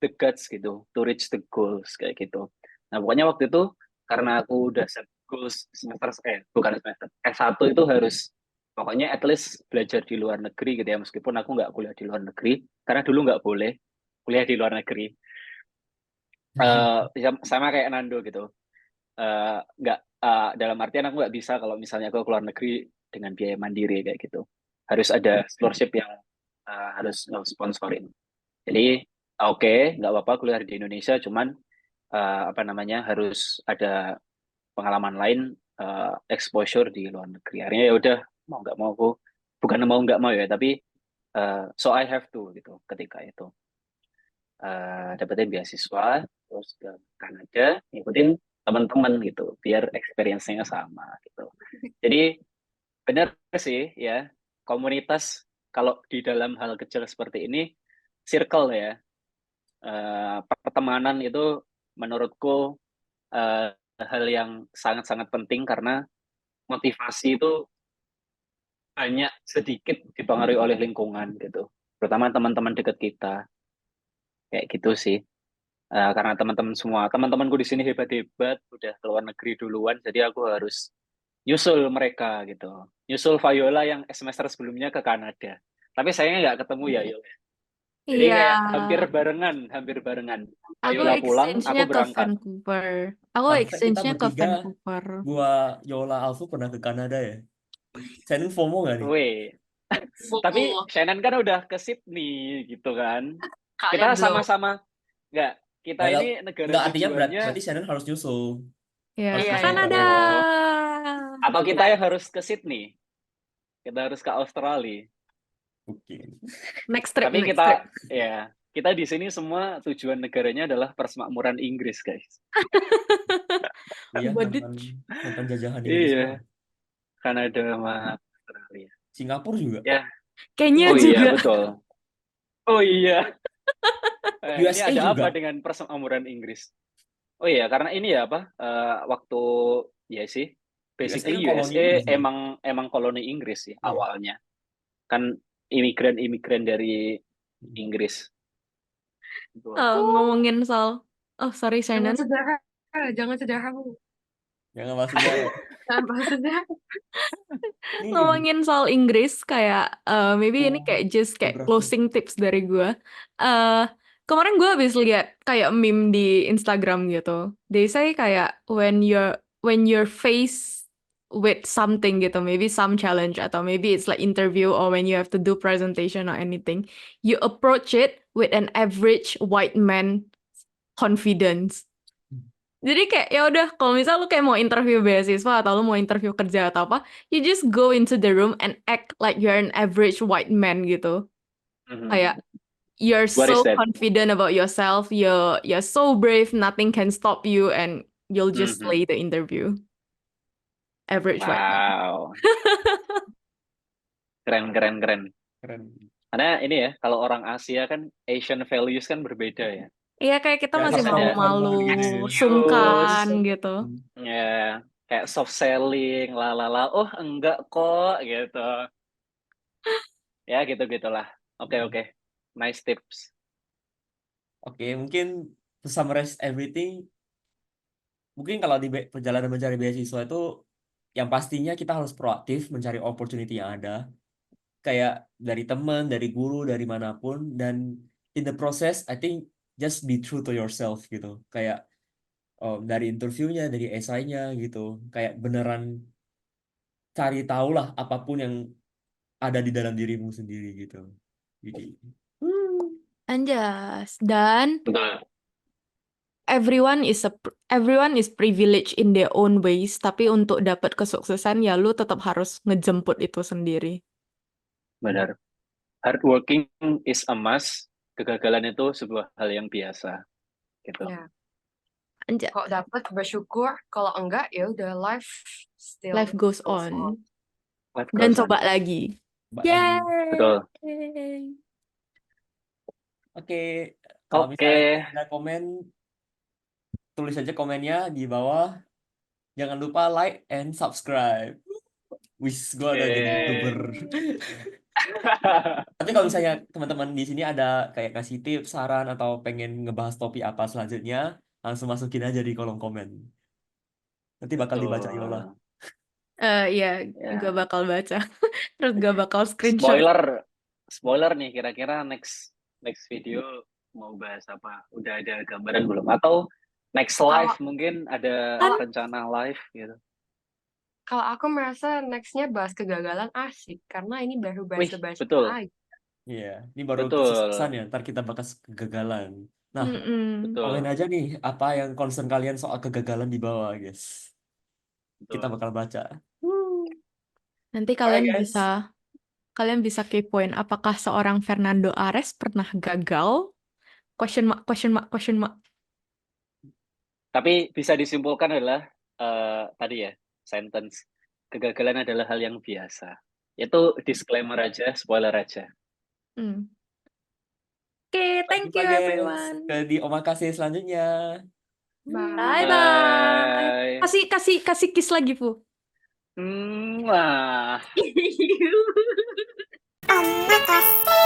the guts gitu to reach the goals kayak gitu. Nah pokoknya waktu itu karena aku udah set goals semester bukan semester S1 itu harus pokoknya at least belajar di luar negeri gitu ya meskipun aku nggak kuliah di luar negeri karena dulu nggak boleh kuliah di luar negeri. Sama kayak Nando gitu. Nggak dalam artian aku nggak bisa kalau misalnya aku keluar negeri dengan biaya mandiri kayak gitu. Harus ada scholarship yang harus sponsorin. Jadi oke, nggak apa-apa kuliah di Indonesia, cuman apa namanya harus ada pengalaman lain, exposure di luar negeri. Akhirnya ya udah mau nggak mau aku bukan mau nggak mau ya, tapi so I have to gitu ketika itu dapetin beasiswa terus ke Kanada, ngikutin teman-teman gitu, biar experience-nya sama gitu. Jadi benar sih ya komunitas kalau di dalam hal kecil seperti ini circle ya pertemanan itu menurutku hal yang sangat-sangat penting karena motivasi itu banyak sedikit dipengaruhi oleh lingkungan gitu. Terutama teman-teman dekat kita kayak gitu sih. Karena teman-temanku di sini hebat-hebat, udah keluar negeri duluan, jadi aku harus nyusul mereka gitu. Nyusul Viola yang semester sebelumnya ke Kanada. Tapi sayangnya nggak ketemu ya, Yul. Jadi Iya, kayak hampir barengan. aku Viola pulang, aku exchange-nya ke berangkat. Vancouver. Aku Kita exchange-nya ke bertiga, Vancouver. gua Yola Alfu pernah ke Kanada ya. Shannon FOMO gak nih? Weh, tapi FOMO. Shannon kan udah ke Sydney gitu kan. Kalian Kita belum. sama-sama nggak. Kita Nggak, ini negara nggak artinya tujuannya. berarti Shannon harus nyusul. Ya, Harus Iya, ke nyusul iya. ke Kanada. Kanada. Atau kita yang harus ke Sydney. Kita harus ke Australia. Oke. Next trip, Tapi next kita trip. ya kita di sini semua tujuan negaranya adalah persmakmuran Inggris, guys. Iya, Badut. mantan jajahan Inggris Iya, semua. Kanada sama Australia. Singapura juga. Ya, Kenya oh iya juga. betul. Oh iya. Ini USA ada juga. apa dengan persmakmuran Inggris? Oh iya, karena ini ya apa? Waktu ya sih, USA basically kan koloni USA Inggris ya. emang koloni Inggris sih Iya. awalnya. Kan imigran dari Inggris. Gitu. Ngomongin soal, oh sorry Jangan Shannon. sejarah. Jangan sejarah. Jangan bahas sejarah. Jangan bahas sejarah. Ini Ngomongin soal Inggris kayak maybe ini kayak just kayak geografi. closing tips dari gue. Kemarin gue habis lihat kayak meme di Instagram gitu. They say kayak when you're faced with something gitu, maybe some challenge atau maybe it's like interview or when you have to do presentation or anything, you approach it with an average white man confidence. Jadi kayak ya udah kalau misal lu kayak mau interview beasiswa atau lu mau interview kerja atau apa, you just go into the room and act like you're an average white man gitu. Kayak you're What is so that? confident about yourself, you're so brave, nothing can stop you and you'll just slay the interview. average right now. Wow, keren, keren, keren. Keren. Karena ini ya, kalau orang Asia kan Asian values kan berbeda ya. Iya, kayak kita Ya, masih Terus ada malu-malu, formal gitu ya. sungkan excuse, gitu. ya kayak soft selling, lalala. Oh enggak kok, gitu. Ya gitu-gitulah. Oke, oke. Nice tips. Oke, mungkin to summarize everything, mungkin kalau di perjalanan mencari beasiswa itu yang pastinya kita harus proaktif mencari opportunity yang ada, kayak dari teman, dari guru, dari manapun, dan in the process I think just be true to yourself gitu. Kayak dari interviewnya, dari esainya gitu, kayak beneran cari tahu lah apapun yang ada di dalam dirimu sendiri gitu. Jadi, Anjas. Dan Betul. everyone is privileged in their own ways, tapi untuk dapat kesuksesan ya lu tetap harus ngejemput itu sendiri. Benar. Hardworking is a must. Kegagalan itu sebuah hal yang biasa. Gitu. Ya, Anjas. kalau dapet bersyukur, kalau enggak ya udah life still Life goes goes on. Life Dan goes on. coba lagi. Mbak lagi. Betul. Yeay. Oke, kalau Oke. misalnya ada komen, tulis aja komennya di bawah. Jangan lupa like and subscribe. Wis, gue udah jadi YouTuber. Tapi kalau misalnya teman-teman di sini ada kayak kasih tips, saran, atau pengen ngebahas topik apa selanjutnya, langsung masukin aja di kolom komen. Nanti bakal dibaca Yola. Betul. Iya, Ya. gue bakal baca. Terus gue bakal screenshot. Spoiler nih, kira-kira next video mau bahas apa? Udah ada gambaran belum? Atau next live mungkin ada Kan? rencana live gitu. Kalau aku merasa nextnya bahas kegagalan asik, karena ini baru Wih, bahasa-bahasa betul. aja. Iya, ini baru Betul. kesuksesan ya. Ntar kita bahas kegagalan. Nah, Mm-mm. Betul. komen aja nih apa yang concern kalian soal kegagalan di bawah, guys. Kita Betul. bakal baca. Nanti Alright, guys. kalian bisa kepoin apakah seorang Fernando Ares pernah gagal? Question mark, question mark, question mark. Tapi bisa disimpulkan adalah tadi ya, sentence. Kegagalan adalah hal yang biasa. Itu disclaimer aja, spoiler aja. Oke, thank Jumpa, you guys, everyone. di omakase selanjutnya. Bye. Bye bye. Kasih kiss lagi, Fu. Wah. Omakase.